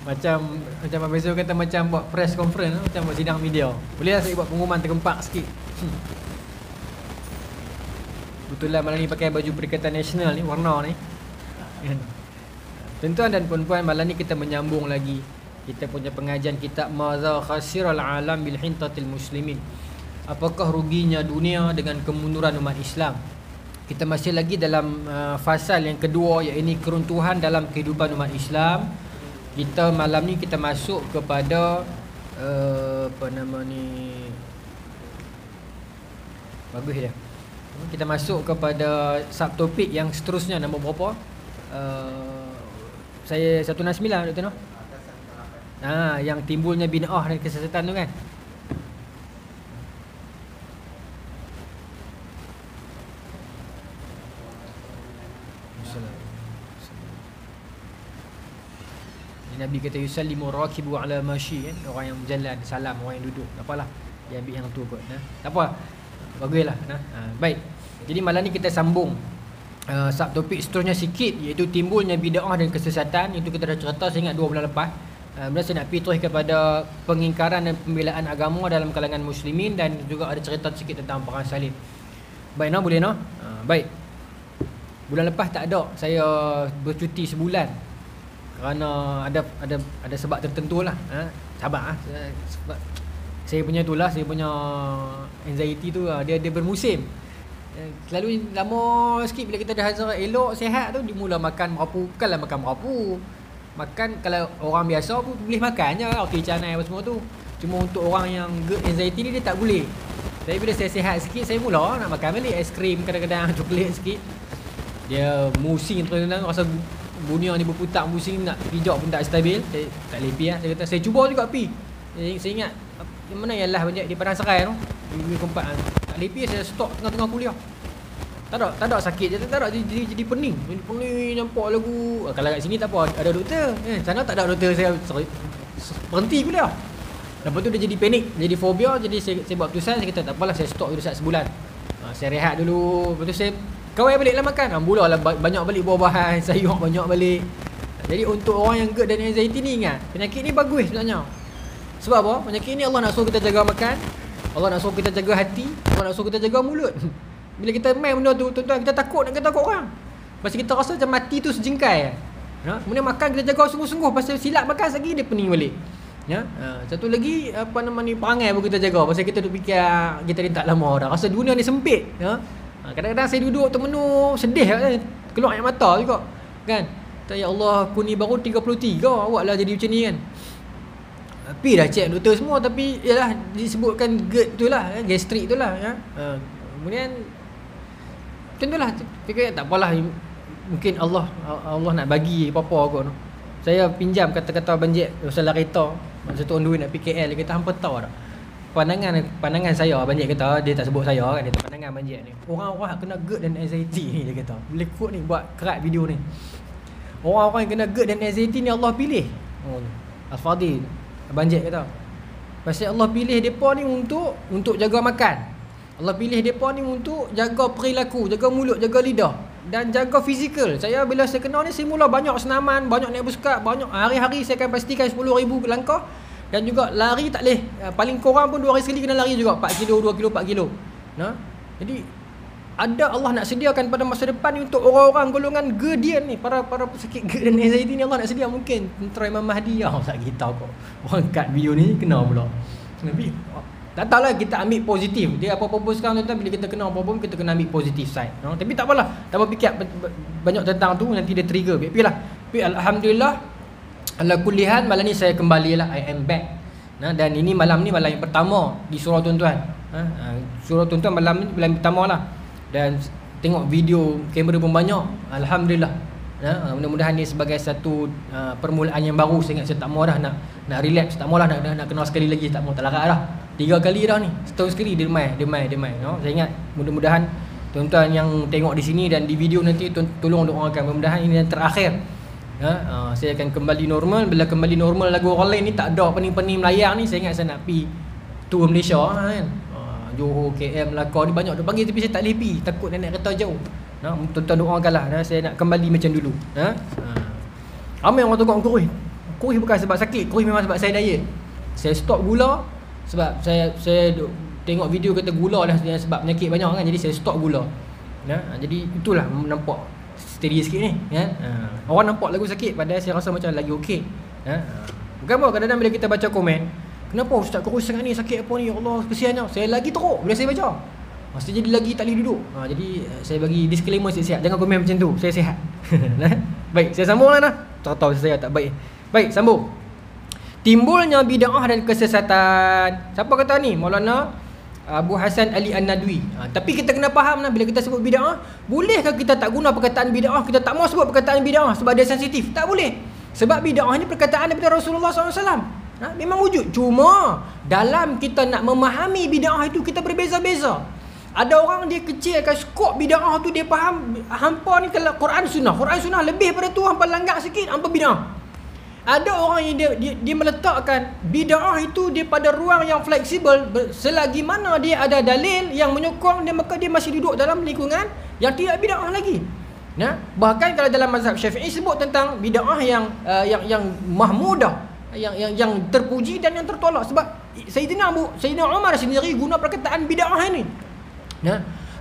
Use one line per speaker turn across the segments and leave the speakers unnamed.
Macam Abang Zul kata macam buat press conference, macam buat sidang media. Boleh lah saya buat pengumuman tergempak sikit. Betul lah malam ni pakai baju Perikatan Nasional ni, warna ni. Tuan-tuan dan puan-puan, malam ni kita menyambung lagi kita punya pengajian kitab Madza Khasiral Alam bil Hintatil Muslimin. Apakah ruginya dunia dengan kemunduran umat Islam? Kita masih lagi dalam fasal yang kedua, iaitu keruntuhan dalam kehidupan umat Islam. Kita malam ni kita masuk kepada apa nama ni, bagus dia. Kita masuk kepada subtopik yang seterusnya, nombor berapa? Saya 169 Dr. Noh. Yang timbulnya bid'ah dan kesesatan tu kan. Nabi kata yusallimu rakibu ala mashi kan? Orang yang berjalan salam orang yang duduk. Tak apalah, dia ambil yang tu kot. Tak apa. Baguslah. Baik. Jadi malam ni kita sambung subtopik seterusnya sikit, iaitu timbulnya bid'ah dan kesesatan. Itu kita dah cerita saya ingat 2 bulan lepas. Saya nak pergi terus kepada pengingkaran dan pembelaan agama dalam kalangan muslimin, dan juga ada cerita sikit tentang perang salib. Baik, boleh no? Baik. Bulan lepas tak ada, saya bercuti sebulan kerana ada sebab tertentu lah. Sabar sebab saya punya itulah, saya punya anxiety tu dia bermusim. Selalu lama sikit bila kita dah hazard elok sihat tu, dia mula makan merapu. Bukanlah makan merapu, makan kalau orang biasa pun boleh makan je roti canai apa semua tu. Cuma untuk orang yang anxiety ni dia tak boleh. Tapi bila saya sihat sikit, saya mula nak makan balik aiskrim, kadang-kadang coklat sikit. Dia musing terus, rasa dunia ni berputar pusing, nak pijak pun tak stabil. Saya tak lepi lah. Saya kata saya cuba juga pi. Saya ingat yang mana ialah banyak di Padang Serai tu, minggu keempat tak lepi, saya stop tengah-tengah kuliah. Tak ada sakit je, tak ada jadi pening. Jadi pening nampak lagu. Kalau kat sini tak apa, ada doktor. Sana tak ada doktor, saya berhenti kuliah. Lepas tu dia jadi panik, jadi fobia. Jadi saya buat keputusan, saya kata tak apalah, saya stop dulu sebulan. Saya rehat dulu. Lepas tu saya kawai baliklah makan. Mulalah banyak balik buah-buahan, sayur banyak balik. Jadi untuk orang yang GERD dan anxiety ni, ingat penyakit ni bagus sebenarnya. Sebab apa? Penyakit ni Allah nak suruh kita jaga makan, Allah nak suruh kita jaga hati, Allah nak suruh kita jaga mulut. Bila kita main benda tu, tuan-tuan, kita takut nak kata orang. Pasal kita rasa macam mati tu sejengkai. Kemudian makan kita jaga sungguh-sungguh, pasal silap makan lagi dia pening balik. Satu lagi apa nama ni, perangai pun kita jaga. Pasal kita tu fikir kita ni tak lama dah, rasa dunia ni sempit. Kadang-kadang saya duduk termenung, sedih kan? Keluar air mata juga kan. Ya Allah, aku ni baru 33, awak lah jadi macam ni kan. Tapi dah cek doktor semua, tapi yalah disebutkan GERD tu lah, gastrik tu lah. Kemudian macam tu lah, fikir tak apalah, mungkin Allah nak bagi apa-apa kot. Saya pinjam kata-kata Abang Jack pasal kereta. Masa tu on the way nak PKL, dia kata hampa tahu tak, pandangan saya, Abang Jack kata, dia tak sebut saya kan, dia kata pandangan Abang Jack ni, orang-orang kena GERD dan anxiety ni, dia kata, boleh quote ni, buat kerat video ni. Orang-orang yang kena GERD dan anxiety ni Allah pilih. Al-Fadhil Abang Jack kata, pasal Allah pilih mereka ni untuk jaga makan. Allah pilih mereka ni untuk jaga perilaku, jaga mulut, jaga lidah, dan jaga fizikal. Bila saya kenal ni, saya mula banyak senaman, banyak naik bersukat, banyak hari-hari saya akan pastikan 10,000 langkah. Dan juga lari tak boleh, paling kurang pun 2 hari sekali kena lari juga, 4 kilo, 2 kilo, 4 kilo. Jadi ada Allah nak sediakan pada masa depan ni untuk orang-orang golongan GERDian ni, para pesakit GERD dan anxiety ni, Allah nak sedia. Mungkin tentera Imam Mahdi tak kita kok. Orang kat video ni kena pula. Tapi tak tahulah, kita ambil positif. Dia apa-apa pun sekarang tuan-tuan, bila kita kena apa-apa pun kita kena ambil positif side. Tapi tak apalah, tak apa fikir banyak tentang tu, nanti dia trigger. Tapi alhamdulillah, ala kulli hal, malam ni saya kembalilah, I am back. Dan ini malam ni malam yang pertama di surau tuan-tuan. Surau tuan-tuan malam ni malam pertama lah. Dan tengok video, kamera pun banyak. Alhamdulillah. Mudah-mudahan ni sebagai satu permulaan yang baru. Saya ingat saya tak mahu dah nak relax, tak mahu lah nak kenal sekali lagi, tak mahu, tak larat dah. 3 kali dah ni, setahun sekali dia mai. Saya ingat mudah-mudahan tuan-tuan yang tengok di sini dan di video nanti tolong doakan, mudah-mudahan ini yang terakhir. Saya akan kembali normal. Bila kembali normal, lagu orang lain ni tak ada pening-pening melayang ni. Saya ingat saya nak pergi tour Malaysia kan, Johor, KL, Melaka ni banyak dia panggil, tapi saya tak boleh pergi, takut nak naik kereta jauh. Tuan-tuan doakanlah, saya nak kembali macam dulu. Ramai orang tengok aku, Kurus bukan sebab sakit, kurus memang sebab saya diet. Saya stop gula sebab saya tengok video kata gula dah sebab penyakit banyak kan, jadi saya stop gula. Jadi itulah nampak steady sikit ni kan. Orang nampak lagu sakit padahal saya rasa macam lagi okey. Bukan apa, kadang-kadang bila kita baca komen, kenapa ustaz kurus sangat ni, sakit apa ni, ya Allah kesiannya. Saya lagi teruk bila saya baca. Mesti jadi lagi tak boleh duduk. Jadi saya bagi disclaimer sihat-sihat, jangan komen macam tu. Saya sihat. Baik, saya sambunglah nah. Tahu saya tak baik. Baik, sambung. Timbulnya bid'ah dan kesesatan. Siapa kata ni? Maulana Abu Hasan Ali An-Nadwi. Tapi kita kena faham lah, bila kita sebut bid'ah, bolehkah kita tak guna perkataan bid'ah? Kita tak mau sebut perkataan bid'ah sebab dia sensitif. Tak boleh. Sebab bid'ah ni perkataan daripada Rasulullah SAW. Memang wujud. Cuma dalam kita nak memahami bid'ah itu, kita berbeza-beza. Ada orang dia kecilkan skop bid'ah tu, dia faham hampa ni kalau Quran Sunnah lebih pada tu, hampa langgar sikit, hampa bid'ah. Ada orang yang dia meletakkan bid'ah itu dia pada ruang yang fleksibel, selagi mana dia ada dalil yang menyokong dia, maka dia masih duduk dalam lingkungan yang tidak bid'ah lagi. Bahkan kalau dalam mazhab Syafi'i sebut tentang bid'ah yang mahmudah, yang terpuji dan yang tertolak. Sebab Sayyidina Umar sendiri guna perkataan bid'ah ini.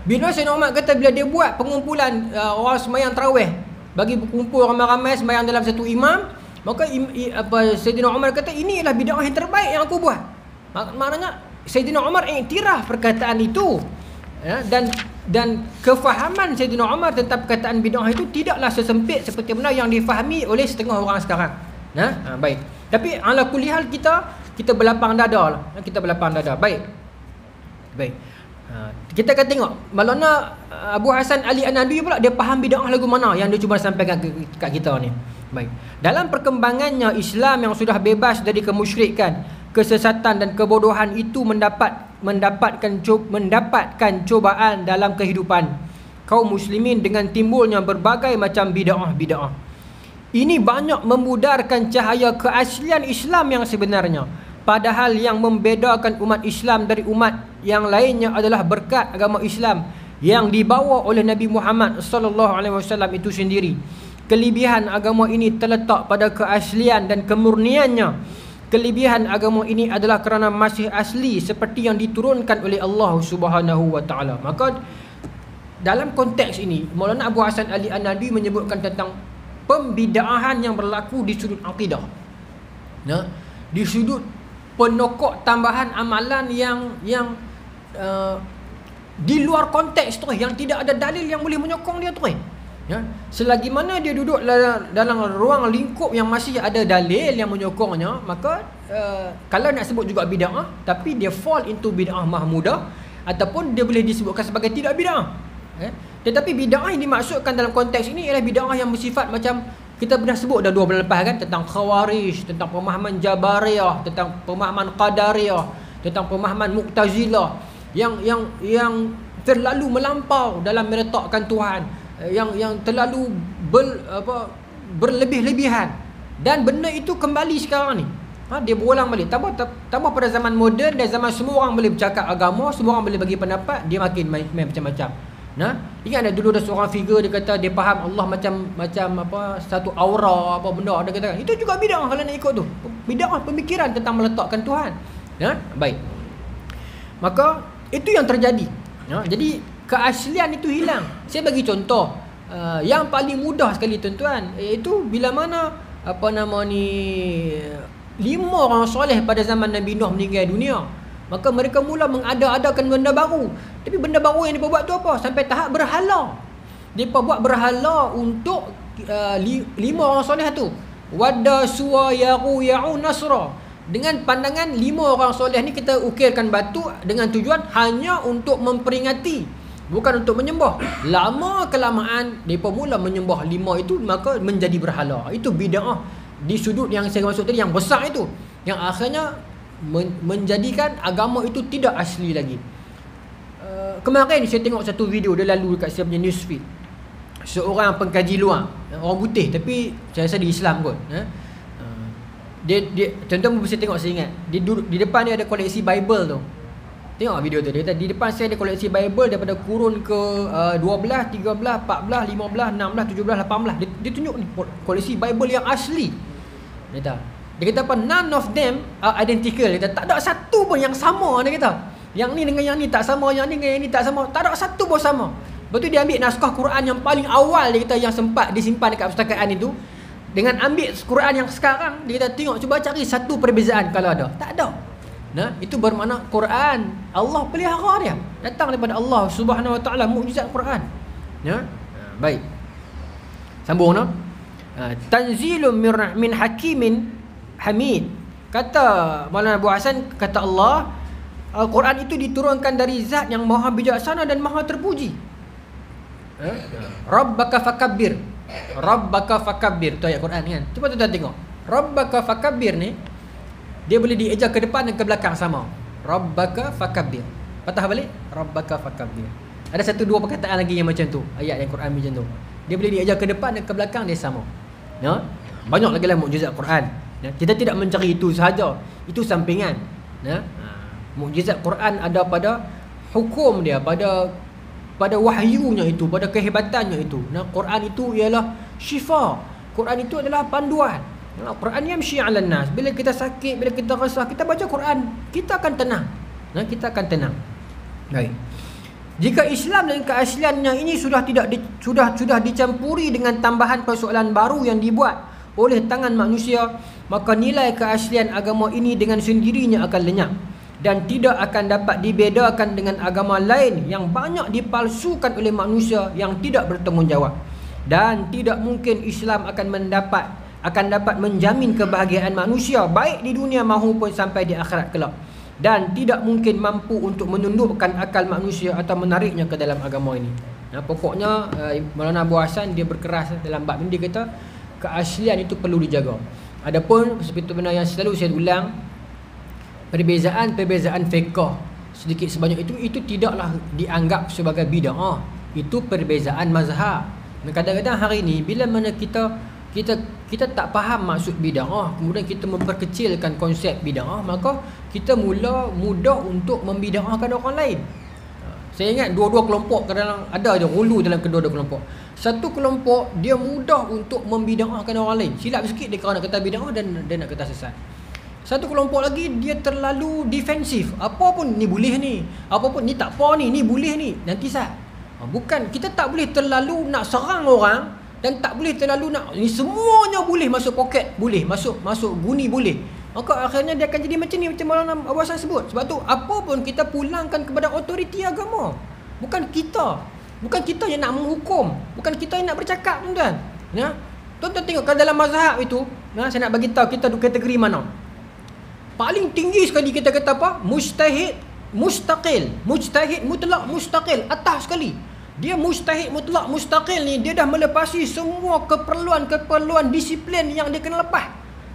Bila Sayyidina Umar kata bila dia buat pengumpulan orang sembahyang tarawih, bagi berkumpul ramai-ramai sembahyang dalam satu imam, maka Sayyidina Umar kata ini ialah bid'ah yang terbaik yang aku buat. Maknanya Sayyidina Umar iktiraf perkataan itu. Dan kefahaman Sayyidina Umar tentang perkataan bid'ah itu tidaklah sesempit seperti mana yang difahami oleh setengah orang sekarang. Baik. Tapi ala kulli hal kita berlapang dada lah. Kita berlapang dada. Baik. Kita akan tengok Maulana Abu Hasan Ali An-Nadwi pula, dia faham bid'ah lagu mana yang dia cuba sampaikan kat kita ni. Baik. Dalam perkembangannya Islam yang sudah bebas dari kemusyrikan, kesesatan dan kebodohan itu mendapatkan cobaan dalam kehidupan kaum muslimin dengan timbulnya berbagai macam bid'ah. Ini banyak memudarkan cahaya keaslian Islam yang sebenarnya. Padahal yang membedakan umat Islam dari umat yang lainnya adalah berkat agama Islam yang dibawa oleh Nabi Muhammad SAW itu sendiri. Kelebihan agama ini terletak pada keaslian dan kemurniannya. Kelebihan agama ini adalah kerana masih asli seperti yang diturunkan oleh Allah Subhanahu wa taala. Maka dalam konteks ini Maulana Abu Hasan Ali An-Nadwi menyebutkan tentang pembid'ahan yang berlaku di sudut akidah. Di sudut penokok tambahan amalan yang di luar konteks tu, yang tidak ada dalil yang boleh menyokong dia tu. Selagi mana dia duduk dalam ruang lingkup yang masih ada dalil yang menyokongnya, maka kalau nak sebut juga bid'ah, tapi dia fall into bid'ah mahmudah, ataupun dia boleh disebutkan sebagai tidak bid'ah. Tetapi bid'ah yang dimaksudkan dalam konteks ini ialah bid'ah yang bersifat macam kita pernah sebut dah 2 bulan lepas kan, tentang Khawarij, tentang pemahaman Jabariyah, tentang pemahaman Qadariyah, tentang pemahaman Mu'tazilah yang terlalu melampau dalam meletakkan Tuhan, yang terlalu berlebih-lebihan. Dan benda itu kembali sekarang ni. Dia berulang balik. Tambah pada zaman moden dan zaman semua orang boleh bercakap agama, semua orang boleh bagi pendapat, dia makin main macam-macam. Ingat ada dulu ada seorang figure, dia kata dia faham Allah macam satu aura apa benda, ada katakan itu juga bid'ah kalau nak ikut tu. Bid'ah pemikiran tentang meletakkan Tuhan. Baik. Maka itu yang terjadi. Jadi keaslian itu hilang. Saya bagi contoh yang paling mudah sekali tuan-tuan, iaitu bila mana 5 orang soleh pada zaman Nabi Nuh meninggal dunia, maka mereka mula mengada-adakan benda baru. Tapi benda baru yang mereka buat tu apa? Sampai tahap berhala. Mereka buat berhala untuk 5 orang soleh tu. Wadda suwa ya'u nasra. Dengan pandangan 5 orang soleh ni kita ukirkan batu dengan tujuan hanya untuk memperingati, bukan untuk menyembah. Lama kelamaan mereka mula menyembah 5 itu, maka menjadi berhala. Itu bid'ah di sudut yang saya maksud tadi, yang besar itu, yang akhirnya menjadikan agama itu tidak asli lagi. Kemarin saya tengok satu video dia lalu dekat saya punya newsfeed. Seorang pengkaji luar, orang putih tapi saya rasa di Islam kot. Dia tuan-tuan bisa tengok, saya ingat dia duduk di depan dia ada koleksi Bible tu. Tengok video tu, dia kata di depan saya ada koleksi Bible daripada kurun ke 12, 13, 14, 15, 16, 17, 18. Dia tunjuk ni koleksi Bible yang asli. Dia kata, none of them are identical. Dia kata, tak ada satu pun yang sama. Dia kata, yang ni dengan yang ni tak sama, yang ni dengan yang ni tak sama, tak ada satu pun sama. Lepas tu dia ambil naskah Quran yang paling awal, dia kata, yang sempat disimpan dekat perpustakaan itu, dengan ambil Quran yang sekarang, dia kata, tengok, cuba cari satu perbezaan kalau ada. Tak ada. Nah, itu bermakna Quran Allah pelihara dia, datang daripada Allah Subhanahu Wa Taala, mukjizat Quran. Ya. Baik. Sambung no. Tanzilun min hakimin hamid. Kata Maulana Abu Hasan, kata Allah, Al-Quran itu diturunkan dari zat yang maha bijaksana dan maha terpuji. Rabbaka fakabbir. Rabbaka fakabbir, tu ayat Quran kan. Cuba tuan-tuan tengok. Rabbaka fakabbir ni, dia boleh dieja ke depan dan ke belakang sama. Rabbaka fakabbir. Patah balik, Rabbaka fakabbir. Ada satu dua perkataan lagi yang macam tu, ayat yang Quran macam tu. Dia boleh dieja ke depan dan ke belakang, dia sama. Ya? Banyak lagi lah mukjizat Quran. Ya? Kita tidak mencari itu sahaja. Itu sampingan. Ya? Mukjizat Quran ada pada hukum dia, pada wahyunya itu, pada kehebatannya itu. Nah, Quran itu ialah syifa. Quran itu adalah panduan. Quran yamshi 'alan nas. Bila kita sakit, bila kita resah, kita baca Quran, kita akan tenang. Nah, kita akan tenang. Baik. Jika Islam dan keasliannya ini sudah dicampuri dengan tambahan persoalan baru yang dibuat oleh tangan manusia, maka nilai keaslian agama ini dengan sendirinya akan lenyap dan tidak akan dapat dibedakan dengan agama lain yang banyak dipalsukan oleh manusia yang tidak bertanggungjawab. Dan tidak mungkin Islam akan dapat menjamin kebahagiaan manusia baik di dunia maupun sampai di akhirat kelak, dan tidak mungkin mampu untuk menundukkan akal manusia atau menariknya ke dalam agama ini. Nah, pokoknya Maulana Abu Hasan dia berkeras dalam bab ini. Dia kata keaslian itu perlu dijaga. Adapun seperti benda yang selalu saya ulang, perbezaan fiqh sedikit sebanyak itu tidaklah dianggap sebagai bid'ah. Itu perbezaan mazhab. Kadang-kadang hari ini bila mana kita tak faham maksud bid'ah, kemudian kita memperkecilkan konsep bid'ah, maka kita mudah untuk membid'ahkan orang lain. Saya ingat dua-dua kelompok kadang ada je hulu dalam kedua-dua kelompok. Satu kelompok dia mudah untuk membid'ahkan orang lain. Silap sikit dia nak kata bid'ah dan dia nak kata sesat. Satu kelompok lagi dia terlalu defensif. Apa pun ni boleh ni, apa pun ni tak apa ni boleh ni, nanti sat. Bukan, kita tak boleh terlalu nak serang orang, dan tak boleh terlalu nak ni semuanya boleh masuk poket, boleh masuk guni boleh. Maka akhirnya dia akan jadi macam ni, macam Maulana Abu Hasan sebut. Sebab tu apa pun kita pulangkan kepada autoriti agama. Bukan kita yang nak menghukum, bukan kita yang nak bercakap, tuan-tuan. Ya. Tuan-tuan tengok kalau dalam mazhab itu, saya nak bagi tahu kita kategori mana. Paling tinggi sekali kita kata apa? Mujtahid mustaqil. Mujtahid mutlak mustaqil, atas sekali. Dia mujtahid mutlak mustaqil ni, dia dah melepasi semua keperluan disiplin yang dia kena lepas.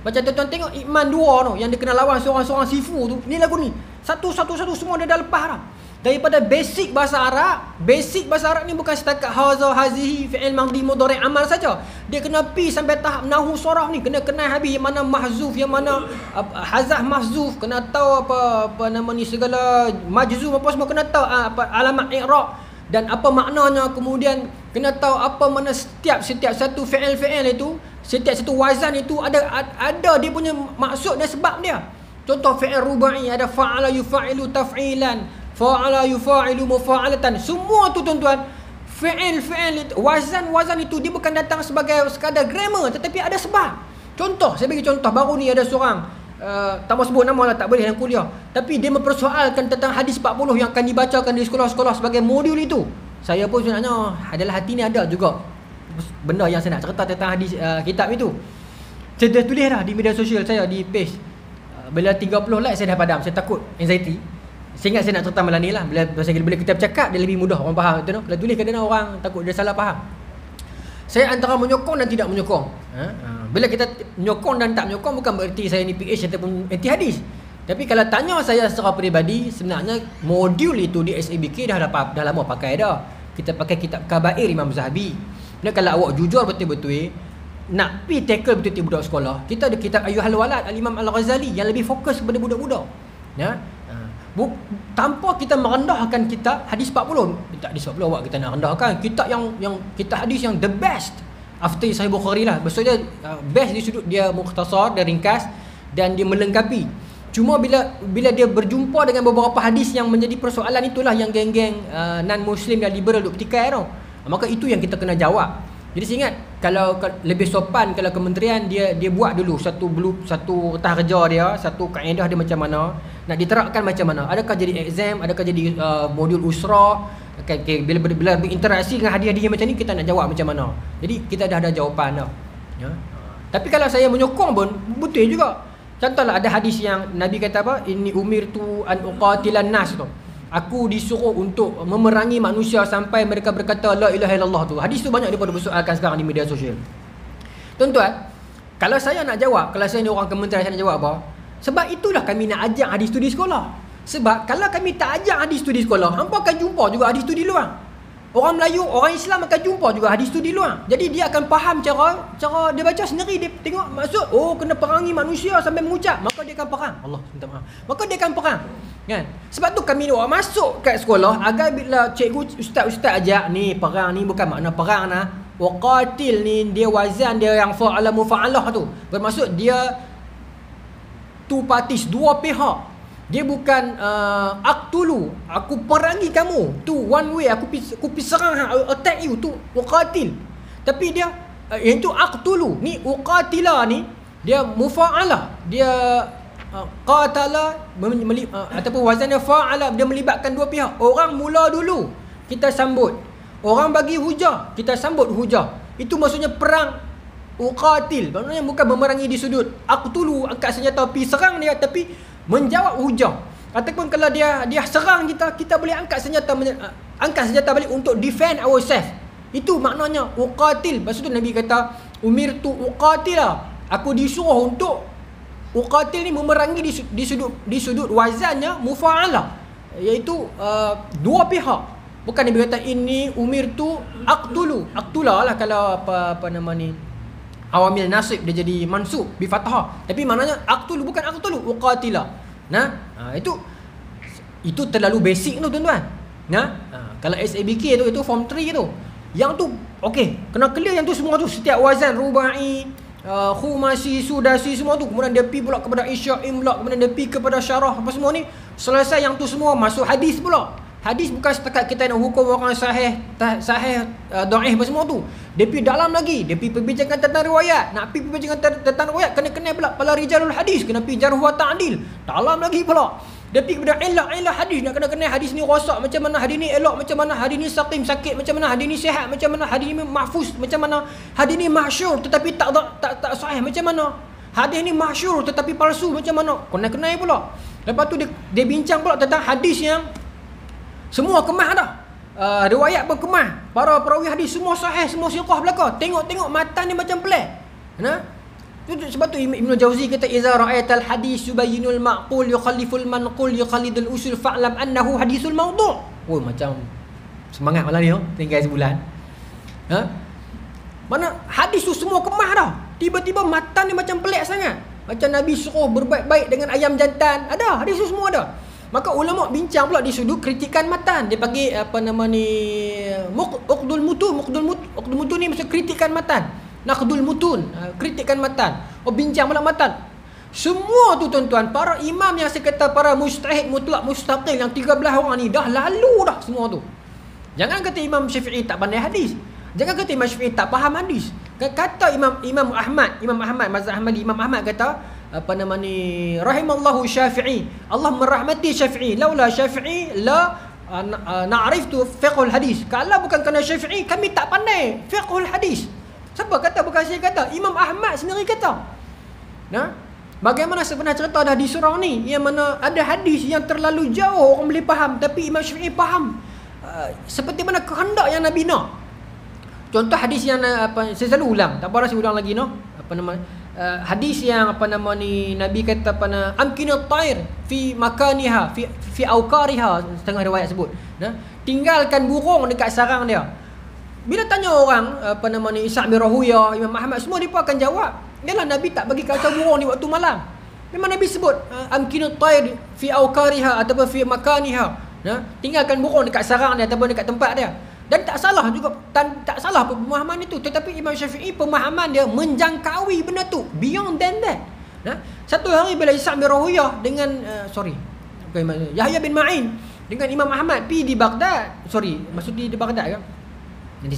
Macam tuan-tuan tengok Iman 2 tu, yang dia kena lawan seorang-seorang sifu tu. Ni lagu ni, satu-satu semua dia dah lepas dah. Daripada basic bahasa Arab ni bukan setakat haza, hazihi, fi'il madhi, mudhari', amal saja. Dia kena pi sampai tahap nahwu saraf ni, kena kenal habis yang mana mahzuf, yang mana hazah mahzuf, kena tahu apa nama ni, segala majzum apa semua kena tahu, apa alamat i'rab dan apa maknanya. Kemudian kena tahu apa mana setiap satu fi'il itu, setiap satu wazan itu ada dia punya maksud dan sebab dia. Contoh fi'il rubai, ada fa'ala yufa'ilu taf'ilan, fa'ala yufa'ilu mufa'alatan. Semua tu tuan-tuan, fi'il wazan itu dia bukan datang sebagai sekadar grammar, tetapi ada sebab. Contoh, saya bagi contoh baru ni, ada seorang tak mau sebut nama lah, tak boleh dalam kuliah, tapi dia mempersoalkan tentang hadis 40 yang akan dibacakan di sekolah-sekolah sebagai modul itu. Saya pun sebenarnya adalah hati ni ada juga benda yang saya nak cerita tentang hadis kitab itu. Saya dah tulis dah di media sosial saya, di page. Bila 30 like saya dah padam, saya takut anxiety. Saya ingat saya nak cerita malam ni lah. Bila kita bercakap dia lebih mudah orang faham, betul tak? Kalau tulis kadang-kadang orang takut dia salah faham. Saya antara menyokong dan tidak menyokong. Bila kita menyokong dan tak menyokong, bukan bererti saya ni PH ataupun anti hadis. Tapi kalau tanya saya secara peribadi, sebenarnya modul itu di SABK dah lama pakai dah. Kita pakai kitab Kabair Imam Zahabi. Dan kalau awak jujur betul-betul nak pi tackle betul-betul budak sekolah, kita ada kitab Ayyuhal Walad Al-Imam Al-Ghazali yang lebih fokus kepada budak-budak. Ya. Tanpa kita merendahkan kitab hadis 40. Tak hadis 40 awak kita nak rendahkan. Kitab yang kitab hadis yang the best, after Sahih Bukhari lah. Maksudnya best di sudut dia mukhtasar, dia ringkas dan dia melengkapi. Cuma bila dia berjumpa dengan beberapa hadis yang menjadi persoalan, itulah yang geng-geng non-Muslim dan liberal duk petikai tau. Maka itu yang kita kena jawab. Jadi saya ingat kalau lebih sopan kalau kementerian dia buat dulu satu kertas kerja dia, satu kaedah dia macam mana, nak diterapkan macam mana. Adakah jadi exam, adakah jadi modul usrah. Okay, bila berinteraksi dengan hadiah-hadiah macam ni, kita nak jawab macam mana. Jadi kita dah ada jawapan dah. Ya. Tapi kalau saya menyokong pun betul juga. Contohlah ada hadis yang Nabi kata apa? Inni umirtu an uqatilan nas tu. Aku disuruh untuk memerangi manusia sampai mereka berkata la ilaha illallah tu. Hadis tu banyak daripada bersoalkan sekarang di media sosial. Tuan-tuan, kalau saya nak jawab, kalau saya ni orang kementerian, saya nak jawab apa? Sebab itulah kami nak ajar hadis tu di sekolah. Sebab kalau kami tak ajar hadis tu di sekolah, hampa akan jumpa juga hadis tu di luar. Orang Melayu, orang Islam akan jumpa juga hadis tu di luar. Jadi dia akan faham cara dia baca sendiri. Dia tengok maksud, oh kena perangi manusia sampai mengucap, maka dia akan perang. Allah minta maaf. Maka dia akan perang. Kan? Sebab tu kami orang masuk kat sekolah agar bila cikgu ustaz-ustaz ajak ni perang ni bukan makna perang nah. Waqatil ni dia wazan dia yang fa'ala mufa'alah tu. Bermaksud dia two parties, dua pihak. Dia bukan aqtulu, aku perangi kamu. Tu one way, aku pi serang, attack you tu waqatil. Tapi dia yang tu aqtulu. Ni uqatila ni dia mufa'alah. Dia qatala ataupun wazannya fa'ala, dia melibatkan dua pihak. Orang mula dulu, kita sambut. Orang bagi hujah, kita sambut hujah. Itu maksudnya perang uqatil. Maksudnya bukan memerangi di sudut aqtulu, angkat senjata pi serang dia, tapi menjawab hujah. Ataupun kalau dia serang kita boleh angkat senjata balik untuk defend ourselves. Itu maknanya uqatil. Maksud tu Nabi kata umirtu uqatila. Aku disuruh untuk uqatil ni memerangi di sudut wazannya mufa'alah, iaitu dua pihak. Bukan Nabi kata inni umirtu aqtulu. Aqtula lah kalau apa nama ni awamil nasib dia jadi mansub bi fathah. Tapi maknanya aqtulu, bukan aqtulu, uqatila. Nah, itu terlalu basic tu tuan-tuan. Nah, kalau SABK tu itu form 3 tu. Yang tu okey, kena clear yang tu semua tu, setiap wazan rubai, khumasi, sudasi semua tu. Kemudian dia pi pula kepada isya, imla, kemudian dia pi kepada syarah, apa semua ni. Selesai yang tu semua masuk hadis pula. Hadis bukan setakat kita nak hukum orang sahih, dhaif apa semua tu. Dia pergi dalam lagi, dia pergi perbincangan tentang riwayat. Nak pergi perbincangan tentang riwayat, kena pula rijalul hadis, kena pergi jarh wa ta'dil. Dalam lagi pula. Dia pergi kepada illah hadis, nak kena hadis ni rosak macam mana, hadis ni elok macam mana, hadis ni saqim sakit macam mana, hadis ni sihat macam mana, hadis ni mahfuz macam mana, hadis ni masyhur tetapi tak sahih macam mana, hadis ni masyhur tetapi palsu macam mana. Kena pula. Lepas tu dia bincang pula tentang hadis yang semua kemah dah. Riwayat pun kemah. Para perawi hadis semua sahih, semua siqah belaka. Tengok matan ni macam pelik. Nah. Sebab tu Ibnu Jauzi kata iza ra'aital hadis yubayyinul ma'qul yukhalliful manqul yukhallidul usul fa'lam annahu hadisul mawdu'. Oh, macam semangat malam ni tinggal sebulan. Mana hadis tu semua kemah dah. Tiba-tiba matan ni macam pelik sangat. Macam Nabi suruh berbaik-baik dengan ayam jantan. Ada, hadis tu semua ada. Maka ulama bincang pula di sudut kritikan matan. Dia panggil apa nama ni uqdul mutun ni maksud kritikan matan. Naqdul mutun, kritikan matan. Oh, bincang pula matan. Semua tu tuan-tuan, para imam yang saya kata para mujtahid mutlak mustaqil yang 13 orang ni dah lalu dah semua tu. Jangan kata Imam Syafi'i tak pandai hadis. Jangan kata Imam Syafi'i tak faham hadis. Kata Imam Ahmad mazhab Ahmadi, Imam Ahmad kata apa nama ni, rahimallahu Syafi'i, Allah merahmati Syafi'i, laula Syafi'i la na'riftu fiqhul hadis. Kalau bukan kerana Syafi'i kami tak pandai fiqhul hadis. Siapa kata? Bukan saya kata, Imam Ahmad sendiri kata. Nah, bagaimana sebenarnya cerita dah di surah ni, yang mana ada hadis yang terlalu jauh orang boleh faham, tapi Imam Syafi'i faham seperti mana kehendak yang Nabi nak. Contoh hadis yang saya selalu ulang, tak apa saya ulang lagi hadis yang Nabi kata amkinut tair fi makaniha fi awqariha, setengah riwayat sebut. Nah, tinggalkan burung dekat sarang dia. Bila tanya orang Ishaq bin Rahuyah, Imam Ahmad, semua dia pun akan jawab, yalah Nabi tak bagi kacau burung di waktu malam. Memang Nabi sebut amkinut tair fi awqariha ataupun fi makaniha. Tinggalkan burung dekat sarang dia ataupun dekat tempat dia. Dan tak salah juga, tak salah pemahaman itu. Tetapi Imam Syafi'i pemahaman dia menjangkaui benda tu, beyond than that. Satu hari bila Isa' bin Rahuyah dengan Yahya bin Ma'in dengan Imam Ahmad pergi di Baghdad. Maksud di Baghdad kan? Nanti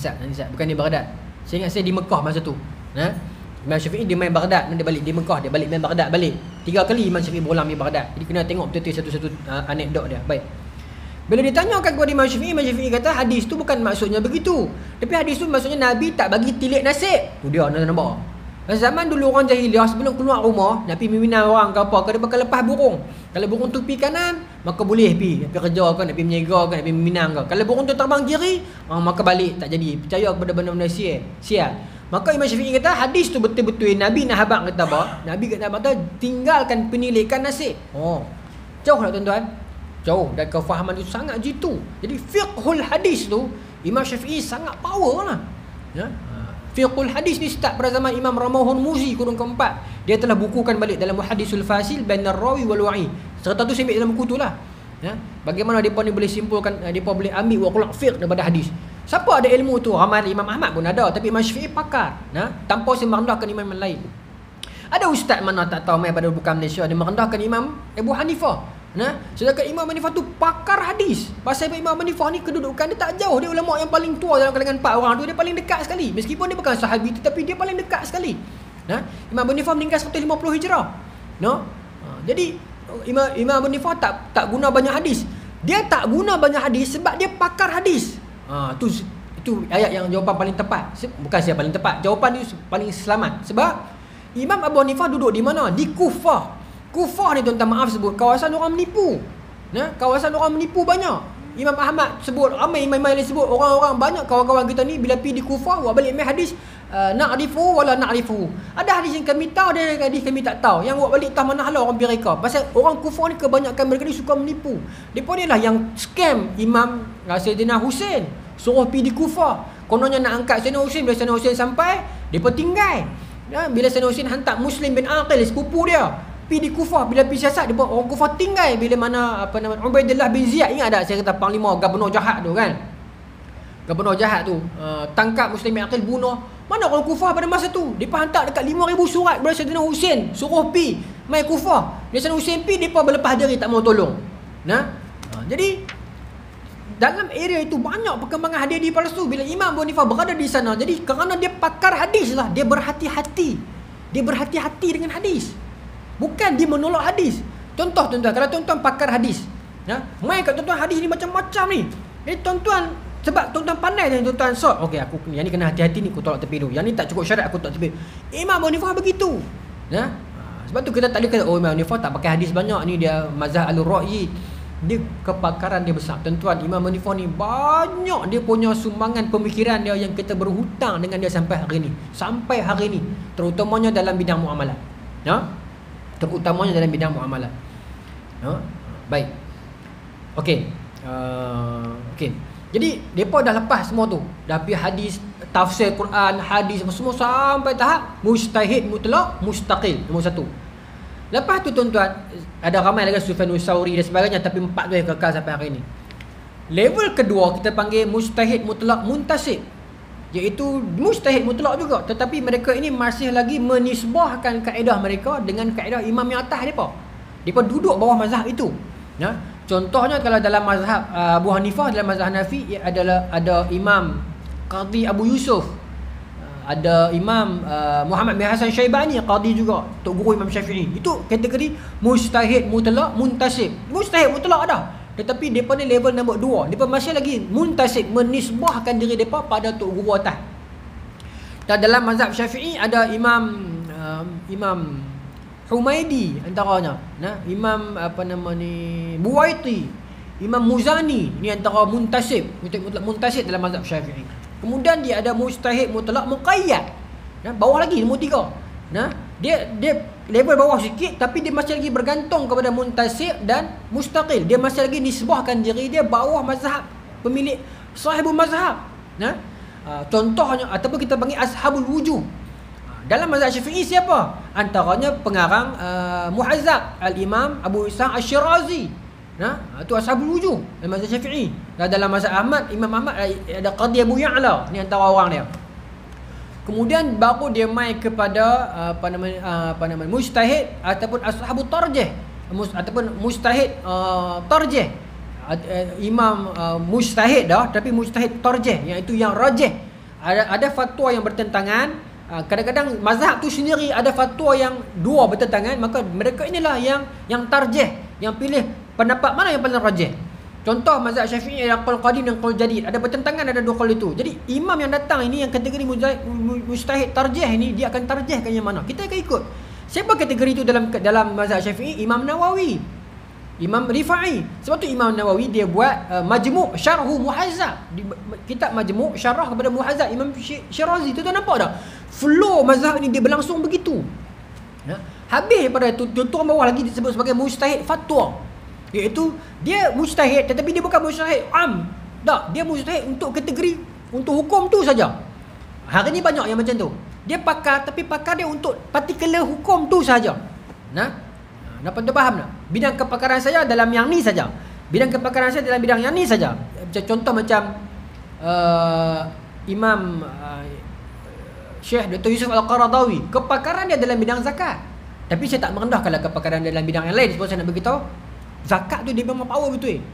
bukan di Baghdad. Saya ingat saya di Mekah masa tu. Imam Syafi'i dia main Baghdad, dia balik di Mekah, dia balik main Baghdad balik. 3 kali Imam Syafi'i berulang di Baghdad. Jadi kena tengok betul-betul satu-satu anekdot dia. Baik. Bila ditanyakan kepada Imam Syafi'i kata hadis tu bukan maksudnya begitu. Tapi hadis tu maksudnya Nabi tak bagi tilik nasib. Tu dia nak nampak. Zaman dulu orang jahiliah sebelum keluar rumah, nak pergi meminang orang ke apa, dia bakal lepas burung. Kalau burung tu pergi kanan, maka boleh pergi kerja ke, nak pergi meniaga ke, nak pergi meminang ke. Kalau burung tu terbang kiri, maka balik, tak jadi. Percaya kepada benda-benda sial. Maka Imam Syafi'i kata hadis tu betul-betul Nabi nak habaq kata apa? Nabi kata apa? Tinggalkan penilikan nasib. Jauh tak tuan-tuan? Jauh, dan kefahaman itu sangat jitu. Jadi fiqhul hadis tu Imam Syafi'i sangat power lah. Fiqhul hadis ni start pada zaman Imam Ramahun Muzi kurun keempat. Dia telah bukukan balik dalam Muhaddisul Fasil bainar rawi wal wa'i. Serta tu saya ambil dalam buku tu lah. Bagaimana depa ni boleh simpulkan, depa boleh ambil waqul' fiqh daripada hadis. Siapa ada ilmu tu? Ramai Imam Ahmad pun ada, tapi Imam Syafi'i pakar. Tanpa saya merendahkan imam lain. Ada ustaz mana tak tahu mai pada bukan Malaysia dia merendahkan Imam Abu Hanifah. Sedangkan Imam Hanifah tu pakar hadis. Pasal Imam Hanifah ni kedudukan dia tak jauh. Dia ulama yang paling tua dalam kalangan 4 orang tu. Dia paling dekat sekali. Meskipun dia bukan sahabi tetapi dia paling dekat sekali. Imam Hanifah meninggal 150 Hijrah. Jadi Imam Hanifah tak guna banyak hadis. Dia tak guna banyak hadis sebab dia pakar hadis. Itu ayat yang jawapan paling tepat. Bukan saya paling tepat. Jawapan itu paling selamat. Sebab Imam Abu Hanifah duduk di mana? Di Kufah. Kufah ni tuan-tuan maaf sebut kawasan orang menipu. Kawasan orang menipu banyak. Imam Ahmad sebut, ramai imam-imam lain sebut, orang-orang banyak kawan-kawan kita ni bila pergi di Kufah buat balik mai hadis na'rifu wala na'rifu. Ada hadis yang kami tahu, ada hadis kami tak tahu. Yang buat balik tak mana halau orang pergi reka. Pasal orang Kufah ni kebanyakan mereka ni suka menipu. Depa ni lah yang scam Imam Sayyidina Husain, suruh pergi di Kufah. Kononnya nak angkat Sayyidina Husain, bila Sayyidina Husain sampai depa tinggal. Bila Sayyidina Husain hantar Muslim bin Aqil sepupu dia pergi di Kufah, bila pergi siasat dia orang Kufah tinggal. Bila mana Ubaidillah bin Ziyad, ingat tak saya kata panglima gubernur jahat tu kan, gubernur jahat tu tangkap Muslim bin Aqil, bunuh. Mana orang Kufah pada masa tu? Dia hantar dekat 5,000 surat kepada Sayyidina Husain suruh pergi mai Kufah. Bila Sayyidina Husain pergi, depa berlepas diri tak mau tolong. Jadi dalam area itu banyak perkembangan hadis palsu. Bila Imam Abu Hanifah berada di sana, jadi kerana dia pakar hadis lah, dia berhati-hati. Dia berhati-hati dengan hadis. Bukan dia menolak hadis. Contoh tuan-tuan, kalau tuan-tuan pakar hadis, mai kat tuan-tuan hadis ni macam-macam ni. Tuan-tuan, sebab tuan-tuan pandai dan tuan-tuan sort. Okey, aku yang ni kena hati-hati ni, aku tolak tepi dulu. Yang ni tak cukup syarat, aku tolak tepi. Imam Abu Hanifah begitu. Sebab tu kita tak boleh kata Imam Abu Hanifah tak pakai hadis banyak, ni dia mazhab al-ra'yi. Dia kepakaran dia besar. Tuan-tuan, Imam Abu Hanifah ni banyak dia punya sumbangan pemikiran dia yang kita berhutang dengan dia sampai hari ni. Sampai hari ni, terutamanya dalam bidang muamalah. Terutamanya dalam bidang muamalah. Baik. Okey. Jadi depa dah lepas semua tu. Dah pergi hadis, tafsir Quran, hadis semua sampai tahap mujtahid mutlaq, mustaqil, nombor 1. Lepas tu tuan-tuan, ada ramai lagi Sufyan Tsauri dan sebagainya, tapi 4 tu yang kekal sampai hari ni. Level kedua kita panggil mujtahid mutlaq muntasib. Iaitu mujtahid mutlak juga, tetapi mereka ini masih lagi menisbahkan kaedah mereka dengan kaedah imam yang atas mereka. Mereka duduk bawah mazhab itu. Contohnya kalau dalam mazhab Abu Hanifah, dalam mazhab Hanafi ada Imam Qadhi Abu Yusuf, ada Imam Muhammad bin Hasan Syaibani, Qadhi juga, tok guru Imam Syafi'i. Itu kategori mujtahid mutlak muntasib. Mujtahid mutlak ada, tetapi mereka ni level nombor 2. Mereka masih lagi muntasib, menisbahkan diri mereka pada tok guru atas. Dan dalam mazhab Syafi'i ada Imam Humaidi antaranya, Imam Buwaiti, Imam Muzani, ni antara muntasib, mutlak muntasib dalam mazhab Syafi'i. Kemudian dia ada mujtahid mutlak muqayyad. Bawah lagi nombor 3. Dia level bawah sikit, tapi dia masih lagi bergantung kepada muntasib dan mustaqil. Dia masih lagi nisbahkan diri dia bawah mazhab pemilik sahibul mazhab. Contohnya ataupun kita panggil ashabul wujuh. Dalam mazhab Syafi'i siapa? Antaranya pengarang Muhazzab Al-Imam Abu Ishaq Asy-Syirazi. Itu ashabul wujuh dalam mazhab Syafi'i. Dan dalam mazhab Ahmad, Imam Ahmad ada Qadhi Abu Ya'la, ni antara orang dia. Kemudian baru dia mai kepada apa nama mujtahid ataupun ashabut tarjih ataupun mujtahid tarjih. Imam mujtahid dah, tapi mujtahid tarjih, iaitu yang rajih. Ada fatwa yang bertentangan. Kadang-kadang mazhab tu sendiri ada fatwa yang dua bertentangan, maka mereka inilah yang tarjih, yang pilih pendapat mana yang paling rajih. Contoh mazhab Syafi'i yang qaul qadim dan qaul jadid, ada bertentangan, ada dua qaul itu. Jadi imam yang datang ini, yang kategori mujtahid tarjih ini, dia akan tarjihkan yang mana, kita akan ikut. Siapa kategori itu dalam mazhab Syafi'i? Imam Nawawi, Imam Rifai. Sebab tu Imam Nawawi dia buat Majmu' Syarhu Muhazzab, kitab Majmu' Syarah kepada Muhazzab Imam Syirazi. Tu nampak tak? Flow mazhab ni dia berlangsung begitu. Habis pada tu, tuan bawah lagi disebut sebagai mujtahid fatwa, iaitu dia mujtahid tetapi dia bukan mujtahid am. Tak, dia mujtahid untuk kategori, untuk hukum tu saja. Hari ni banyak yang macam tu. Dia pakar, tapi pakar dia untuk particular hukum tu saja. Dapat faham tak? Bidang kepakaran saya dalam yang ni saja. Bidang kepakaran saya dalam bidang yang ni saja. Contoh macam Imam Syekh Dr. Yusuf Al-Qaradawi, kepakaran dia dalam bidang zakat. Tapi saya tak merendahkan kepakaran dia dalam bidang yang lain. Sebab saya nak beritahu, zakat tu dia memang power betul.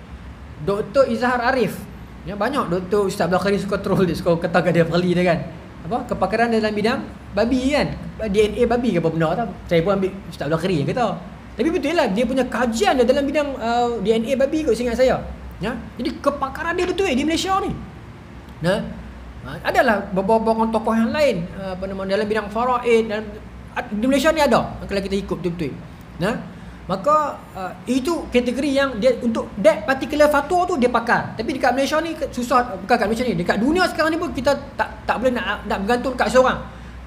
Dr. Izhar Arif, banyak Dr. Ustaz Bakhari suka troll dia, suka kata dia perli dia kan. Kepakaran dia dalam bidang babi kan, DNA babi ke apa benda tak. Saya pun ambil Ustaz Bakhari yang kata. Tapi betul lah, dia punya kajian dia dalam bidang DNA babi kot, seingat saya. Jadi kepakaran dia betul di Malaysia ni. Adalah beberapa orang tokoh yang lain dalam bidang faraid, dalam di Malaysia ni ada, kalau kita ikut betul-betul. Maka itu kategori yang dia untuk that particular fatwa tu dia pakar. Tapi dekat Malaysia ni susah, bukan kat Malaysia ni, dekat dunia sekarang ni pun kita tak boleh nak bergantung kat seorang.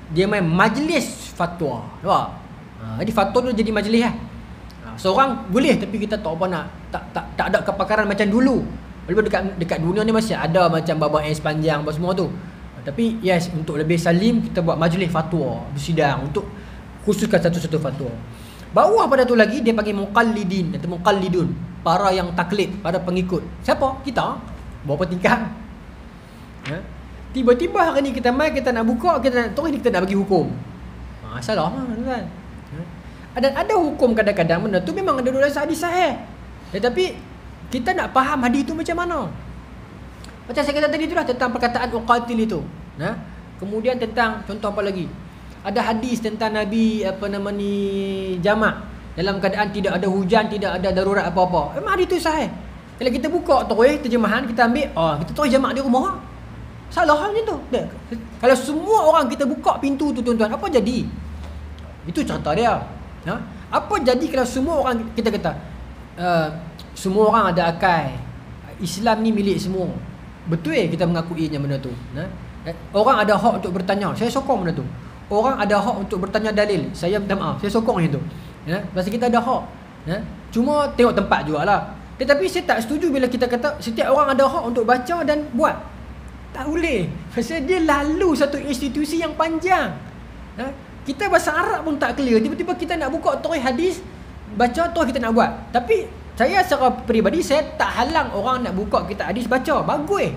Dia main majlis fatwa. Nampak? Jadi fatwa tu jadi majlis lah. Seorang boleh, tapi kita tak apa nak, tak ada kepakaran macam dulu. Walaupun dekat dunia ni masih ada macam babak yang sepanjang apa semua tu. Tapi yes, untuk lebih salim kita buat majlis fatwa, bersidang untuk khususkan satu-satu fatwa. Bawah pada tu lagi dia panggil muqallidin atau muqallidun, para yang taklid, para pengikut. Siapa? Kita. Berapa tingkat? Tiba-tiba hari ni kita mai, kita nak buka, kita nak bagi hukum. Salah kan? Dan ada hukum kadang-kadang benda tu memang ada dalam hadis sahih. Tetapi kita nak faham hadis tu macam mana. Macam saya kata tadi itulah tentang perkataan uqatil itu. Kemudian tentang contoh apa lagi? Ada hadis tentang Nabi jamak dalam keadaan tidak ada hujan, tidak ada darurat apa-apa. Memang hadis tu sahih. Kalau kita buka terjemahan, kita ambil, kita terus jamak di rumah. Salah macam tu. Kalau semua orang kita buka pintu tu tuan-tuan, apa jadi? Itu cerita dia. Apa jadi kalau semua orang kita kata semua orang ada akal, Islam ni milik semua. Betul kita mengakuinya benda tu. Orang ada hak untuk bertanya, saya sokong benda tu. Orang ada hak untuk bertanya dalil, saya minta maaf, saya sokong itu. Pasal kita ada hak. Cuma tengok tempat jugalah. Tetapi saya tak setuju bila kita kata setiap orang ada hak untuk baca dan buat. Tak boleh. Pasal dia lalu satu institusi yang panjang. Kita bahasa Arab pun tak clear, tiba-tiba kita nak buka terus hadis, baca terus kita nak buat. Tapi saya secara peribadi, saya tak halang orang nak buka kitab hadis baca, bagus.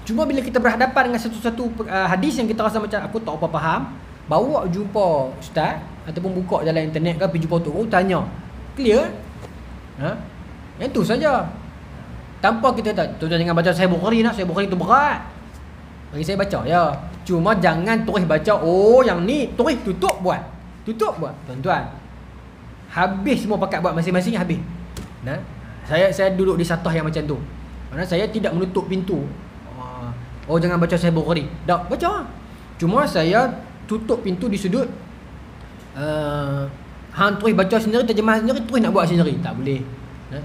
Cuma bila kita berhadapan dengan satu-satu hadis yang kita rasa macam aku tak apa faham, bawa jumpa ustaz ataupun buka dalam internet ke, pergi jumpa tu, tanya. Clear? Yang tu saja. Tanpa kita kata, tuan jangan baca Sahih Bukhari nak, Sahih Bukhari tu berat. Bagi saya baca ya. Cuma jangan terus baca, yang ni terus tutup buat. Tuan-tuan. Habis semua pakat buat masing-masing habis. Saya duduk di satah yang macam tu. Mana saya tidak menutup pintu. Jangan baca Sahih Bukhari. Tak baca. Cuma saya tutup pintu di sudut. Hang terus baca sendiri, terjemah sendiri, terus nak buat sendiri. Tak boleh.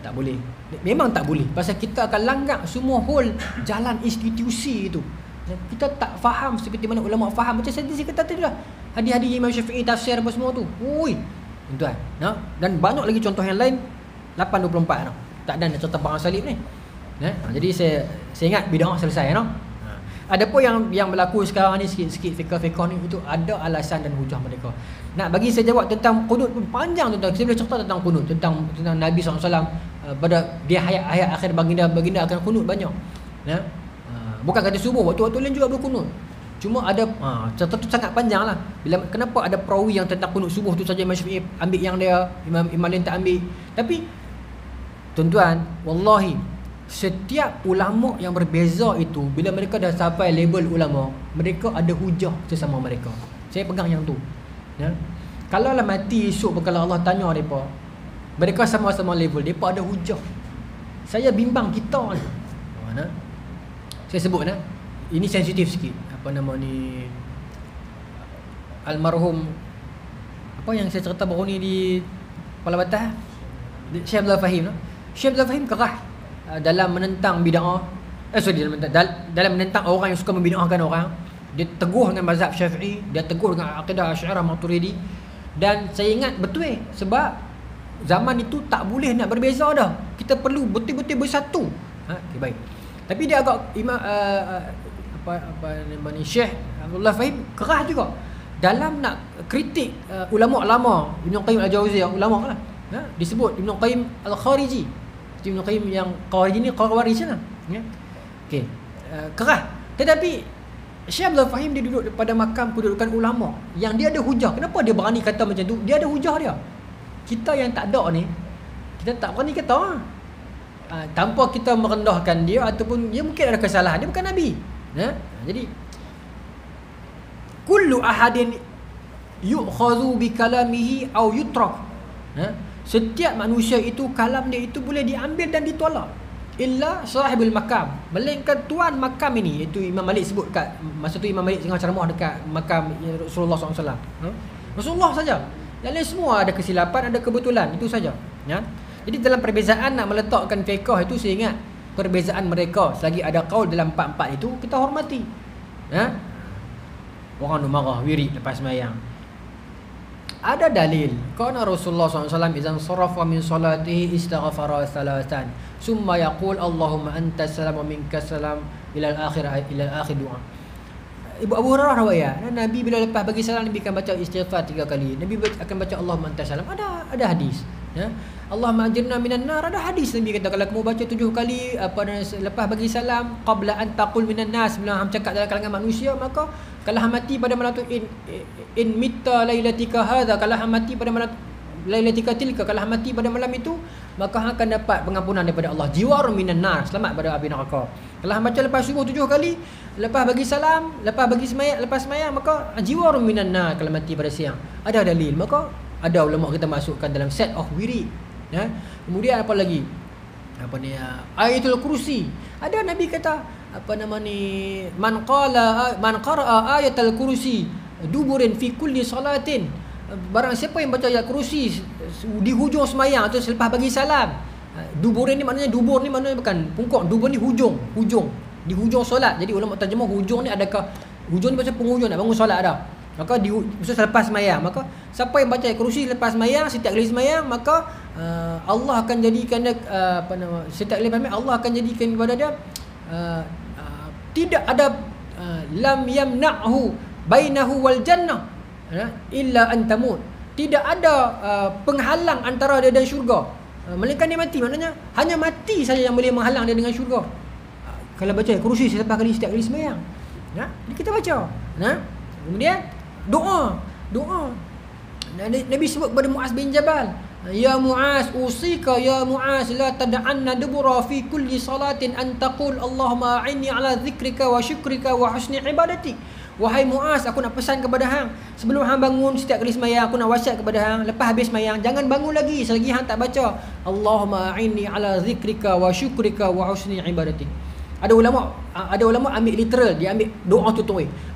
Tak boleh. Memang tak boleh. Pasal kita akan langgar semua whole jalan institusi itu. Kita tak faham seperti mana ulama faham. Macam saya kata tadi lah, hadis-hadis Imam Syafi'i, tafsir apa semua tu. Tuan. Dan banyak lagi contoh yang lain. 8.24 tak ada nak cerita perang salib ni. Jadi saya ingat bid'ah selesai Adapun yang berlaku sekarang ni sikit-sikit fiqh-fiqh ni, itu ada alasan dan hujah mereka. Nak bagi saya jawab tentang qunut pun panjang tuan-tuan. Saya boleh cerita tentang qunut, tentang Nabi SAW pada di hayat akhir baginda akan kunut banyak. Ya. Bukan kata subuh, waktu-waktu lain juga berkunut. Cuma ada cerita tu sangat panjang lah. Kenapa ada perawi yang tentang kunut subuh tu saja Imam Syafi'i ambil yang dia, Imam lain tak ambil. Tapi tuan-tuan, wallahi setiap ulama yang berbeza itu, bila mereka dah sampai label ulama, mereka ada hujah sesama mereka. Saya pegang yang tu. Ya. Kalau lah mati esok kalau Allah tanya mereka sama-sama level, mereka ada hujah. Saya bimbang kita ni. Mana? Saya sebut ini sensitif sikit. Apa nama ni? Almarhum apa yang saya cerita baru ni di Kepala Batas, Syekh Abdul Fahim. Syekh Abdul Fahim kerah dalam menentang bid'ah. Dalam menentang orang yang suka membid'ahkan orang. Dia teguh dengan mazhab Syafi'i, dia teguh dengan akidah Asy'ariyah Maturidi. Dan saya ingat betul sebab zaman itu tak boleh nak berbeza dah. Kita perlu betul-betul bersatu. Okay, baik. Tapi dia agak apa nama ni, Syekh Abdullah Fahim kerah juga dalam nak kritik ulama lama, Ibn Qayyim Al-Jauziyah, ulama lah. Disebut Ibn Qayyim Al-Khariji. Ibn Qayyim yang Khariji ni Khawarij lah. Ya. Okey. Kerah. Tetapi Syekh Abdul Fahim dia duduk pada makam kedudukan ulama yang dia ada hujah. Kenapa dia berani kata macam tu? Dia ada hujah dia. Kita yang tak ada ni, kita tak berani kata tanpa kita merendahkan dia ataupun dia mungkin ada kesalahan. Dia bukan Nabi. Jadi kullu ahadin yu'khazu bi kalamihi aw yutrak. Setiap manusia itu kalam dia itu boleh diambil dan ditolak. Illa sahibul makam, melainkan tuan makam ini, iaitu Imam Malik sebut kat masa tu Imam Malik tengah ceramah dekat makam Rasulullah SAW. Rasulullah saja. Yang lain semua ada kesilapan, ada kebetulan, itu saja. Ya. Jadi dalam perbezaan nak meletakkan fiqh itu, saya ingat perbezaan mereka selagi ada qaul dalam 4-4 itu kita hormati. Ya. Orang tu marah wirid lepas sembahyang. Ada dalil kerana Rasulullah SAW izan sarafa min salatihi istaghfara thalathan summa yaqul Allahumma anta salam wa minka salam ila al-akhir doa. Ibu Abu Hurairah riwayat, Nabi bila lepas bagi salam Nabi akan baca istighfar 3 kali. Nabi akan baca Allahumma anta salam. Ada hadis. Ya. Allahumma ajirna minan nar, ada hadis Nabi kata kalau kamu baca 7 kali lepas bagi salam qabla an taqul minan nas, bila hang cakap dalam kalangan manusia, maka kalau hang mati pada malam tu in mitta lailatika hadha, kalau hang mati pada malam lailatika tilka, kalau hang mati pada malam itu, maka hang akan dapat pengampunan daripada Allah, jiwar minan nar, selamat pada api neraka. Kalau hang baca lepas subuh 7 kali, lepas bagi salam, lepas bagi semayang, lepas semayang, maka jiwar minan nar kalau mati pada siang. Ada dalil, maka ada ulama kita masukkan dalam set of wirid. Ya. Kemudian apa lagi? Apa ni? Ayatul Kursi. Ada Nabi kata apa nama ni? Man qara'a ayatul kursi duburin fi kulli salatin. Barang siapa yang baca ayat kursi di hujung sembahyang atau selepas bagi salam. Duburin ni maknanya, dubur ni maknanya bukan pungkuk, dubur ni hujung di hujung solat. Jadi ulama terjemah hujung ni, adakah hujung ni macam penghujung nak bangun solat ada. Maka selepas sembahyang, maka siapa yang baca ayat kursi lepas sembahyang, setiap kali sembahyang, maka Allah akan jadikan dia setiap kali sembahyang Allah akan jadikan kepada dia tidak ada lam yamna'hu bainahu wal jannah illa an tamut. Tidak ada penghalang antara dia dan syurga, melainkan dia mati. Maknanya hanya mati saja yang boleh menghalang dia dengan syurga. Kalau baca kursi setiap kali sembahyang, ya, kita baca. Kemudian doa. Nabi sebut kepada Muaz bin Jabal, ya Muaz, usika ya Muaz la tad'anna dubura fi kulli salatin an taqul Allahumma a'inni ala dzikrika wa syukrika wa husni ibadati. Wahai Muaz, aku nak pesan kepada hang, sebelum hang bangun setiap kali sembahyang, aku nak wasiat kepada hang, lepas habis sembahyang jangan bangun lagi selagi hang tak baca Allahumma a'inni ala dzikrika wa syukrika wa husni ibadati. Ada ulama ambil literal, dia ambil doa tu.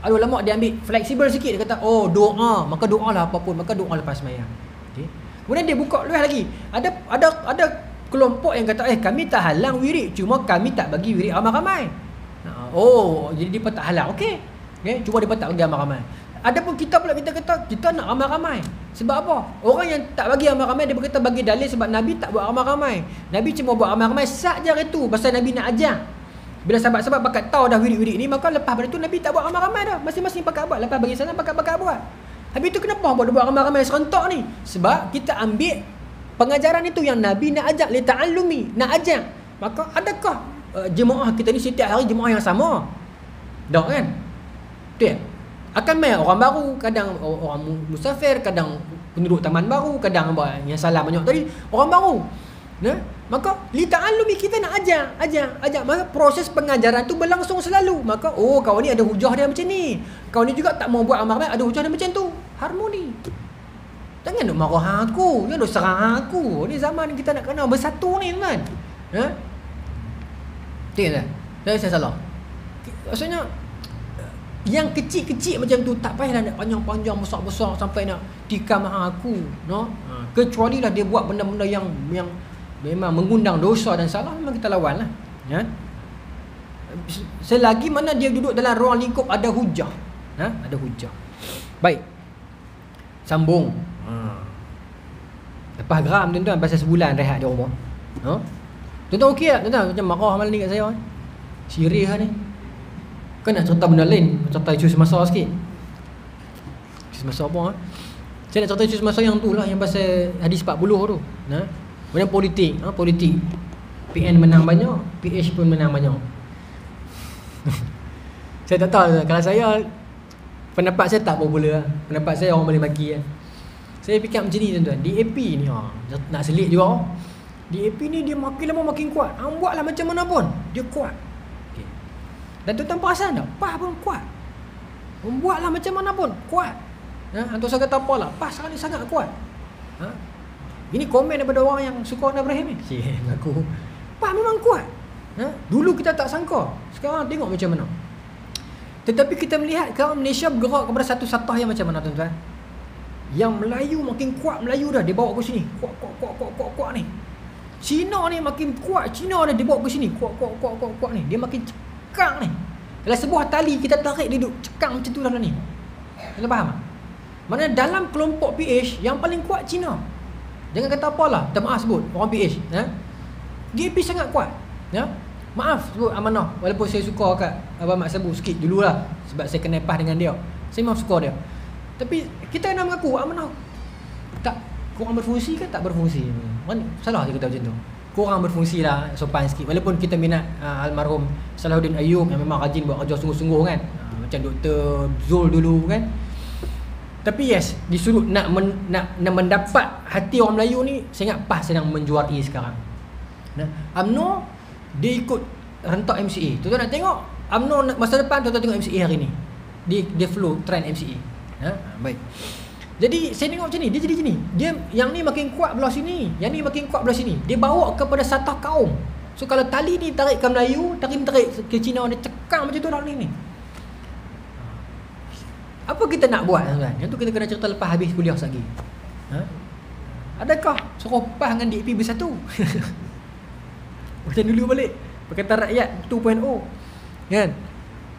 Ada ulama dia ambil fleksibel sikit, dia kata doa, maka doalah apapun, maka doa lepas sembahyang. Okey. Kemudian dia buka luas lagi. Ada kelompok yang kata kami tak halang wirid, cuma kami tak bagi wirid ramai-ramai. Jadi dia tak halang. Okey. Cuma dia tak bagi ramai-ramai. Adapun kita pula kita kata kita nak ramai-ramai. Sebab apa? Orang yang tak bagi ramai-ramai dia berkata bagi dalil sebab Nabi tak buat ramai-ramai. Nabi cuma buat ramai-ramai saja itu pasal Nabi nak ajar. Bila sahabat-sahabat pakat tahu dah wirid-wirid ni, maka lepas pada tu Nabi tak buat ramai-ramai dah. Masing-masing pakat buat. Lepas bagi salam pakat buat. Habis tu kenapa buat ramai-ramai serentak ni? Sebab kita ambil pengajaran itu yang Nabi nak ajak li ta'allumi, nak ajak. Maka adakah jemaah kita ni setiap hari jemaah yang sama? Tak kan? Betul. Akan mai orang baru, kadang orang musafir, kadang penduduk taman baru, kadang yang salah banyak tadi orang baru. Nah, maka li ta'allumi kita nak ajak. Maka proses pengajaran tu berlangsung selalu. Maka kau ni ada hujah dia macam ni. Kau ni juga tak mau buat amal baik, ada hujah dia macam tu. Harmoni. Jangan nak marah aku, jangan nak serang aku. Ni zaman kita nak kena bersatu ni kan. Ha? Tak? Saya salah. Maksudnya yang kecil-kecil macam tu tak payahlah nak panjang-panjang besar-besar sampai nak tikam aku, no? Kecuali lah dia buat benda-benda yang memang mengundang dosa dan salah, memang kita lawan lah, ya. Selagi mana dia duduk dalam ruang lingkup ada hujah, ada hujah. Baik, sambung. Lepas geram tuan-tuan pasal sebulan rehat di rumah, tuan-tuan okey tak tuan-tuan? Macam marah malam ni kat saya, sirih ni. Kan nak cerita benda lain, cerita isu semasa sikit. Isu semasa apa? Saya nak cerita isu semasa yang tu lah, yang pasal hadis 40 tu. Kemudian politik, politik. PN menang banyak, PH pun menang banyak. Saya tak tahu, kalau saya, pendapat saya tak popular. Pendapat saya orang boleh maki. Saya fikir macam ni tuan-tuan. DAP ni nak selit juga. DAP ni dia makin lama makin kuat. Buatlah macam mana pun dia kuat. Dan tuan-tuan perasan tak? PAS pun kuat. Buatlah macam mana pun kuat. Antum saya kata apalah, PAS sekarang ni sangat kuat. Ini komen daripada orang yang suka Anda Ibrahim ni. Aku PAS memang kuat. Dulu kita tak sangka, sekarang tengok macam mana. Tetapi kita melihat sekarang Malaysia bergerak kepada satu satah yang macam mana tuan-tuan? Yang Melayu makin kuat, Melayu dah dia bawa ke sini. Kuat ni. Cina ni makin kuat, Cina dah dia bawa ke sini. Kuat ni. Dia makin cekang ni. Dalam sebuah tali kita tarik dia duduk cekang macam tu dalam ni. Anda faham tak? Mana dalam kelompok PH yang paling kuat Cina. Jangan kata apalah, minta maaf sebut orang PH, DAP sangat kuat. Maaf sebut amanah, walaupun saya suka kat Abang Mat Sabu sikit dululah sebab saya kena pas dengan dia. Saya memang suka dia. Tapi kita kena mengaku amanah tak kurang berfungsi ke tak berfungsi. Salah je kata macam tu. Kurang berfungsi lah, sopan sikit. Walaupun kita minat almarhum Salahuddin Ayyub yang memang rajin buat kerja sungguh-sungguh kan, macam Dr. Zul dulu kan. Tapi yes, disuruh nak mendapat hati orang Melayu ni, saya ingat PAS sedang menjuarai sekarang. UMNO dia ikut rentak MCA. Tuan-tuan nak tengok UMNO masa depan, tuan-tuan tengok MCA hari ni. Dia flow trend MCA. Baik. Jadi saya tengok macam ni, dia jadi macam ni. Dia yang ni makin kuat belah sini, yang ni makin kuat belah sini. Dia bawa kepada satu kaum. So kalau tali ni tarik ke Melayu, tarik ke Cina, dia cekang macam tu dalam ni. Apa kita nak buat tuan-tuan? Yang tu kita kena cerita lepas habis kuliah lagi. Adakah suruh PAS dengan DAP bersatu? Macam dulu balik Perkataan Rakyat 2.0 kan?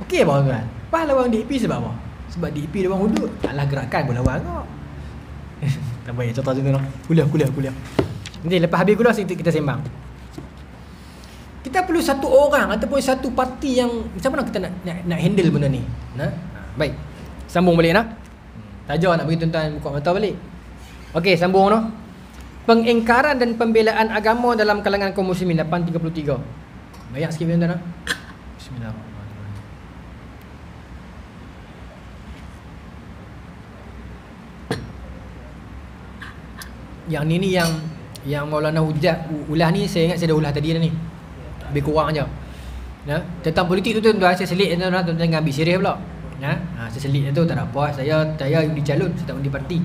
Okey apa tuan? PAS lawan DAP sebab apa? Sebab DAP dia orang hudud. Taklah gerakan pun lawan kau. Tak baik cerita macam tu lah. Kuliah. Nanti lepas habis kuliah kita sembang. Kita perlu satu orang ataupun satu parti yang macam mana kita nak handle benda ni. Baik. Sambung balik nak. Taja nak bagi tuan-tuan buka mata balik. Okey, sambung noh. Pengingkaran dan pembelaan agama dalam kalangan kaum muslimin 833. Banyak sikit tuan-tuan nah. Bismillahirrahmanirrahim. Yang ni yang Maulana Hujat ulah ni, saya ingat saya dah ulah tadi dah ni. Lebih kurang aja. Tentang politik tu tuan-tuan saya selit tuan-tuan jangan ambil serius pula. Saya selit tu tak ada apa. Saya undi calon, saya tak undi parti.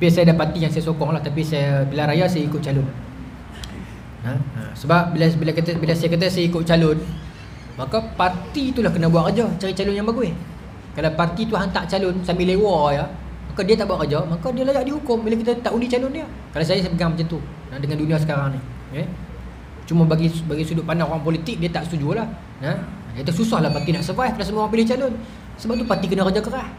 Tapi saya ada parti yang saya sokong lah, tapi saya bila raya saya ikut calon. Sebab bila saya kata saya ikut calon, maka parti itulah kena buat kerja, cari calon yang bagus. Kalau parti tu hantar calon sambil lewa ya, maka dia tak buat kerja, maka dia layak dihukum bila kita tak undi calon dia. Kalau saya pegang macam tu dengan dunia sekarang ni. Cuma bagi sudut pandang orang politik, dia tak setuju lah. Itu susah lah parti nak survive kalau semua orang pilih calon. Sebab tu parti kena kerja keras.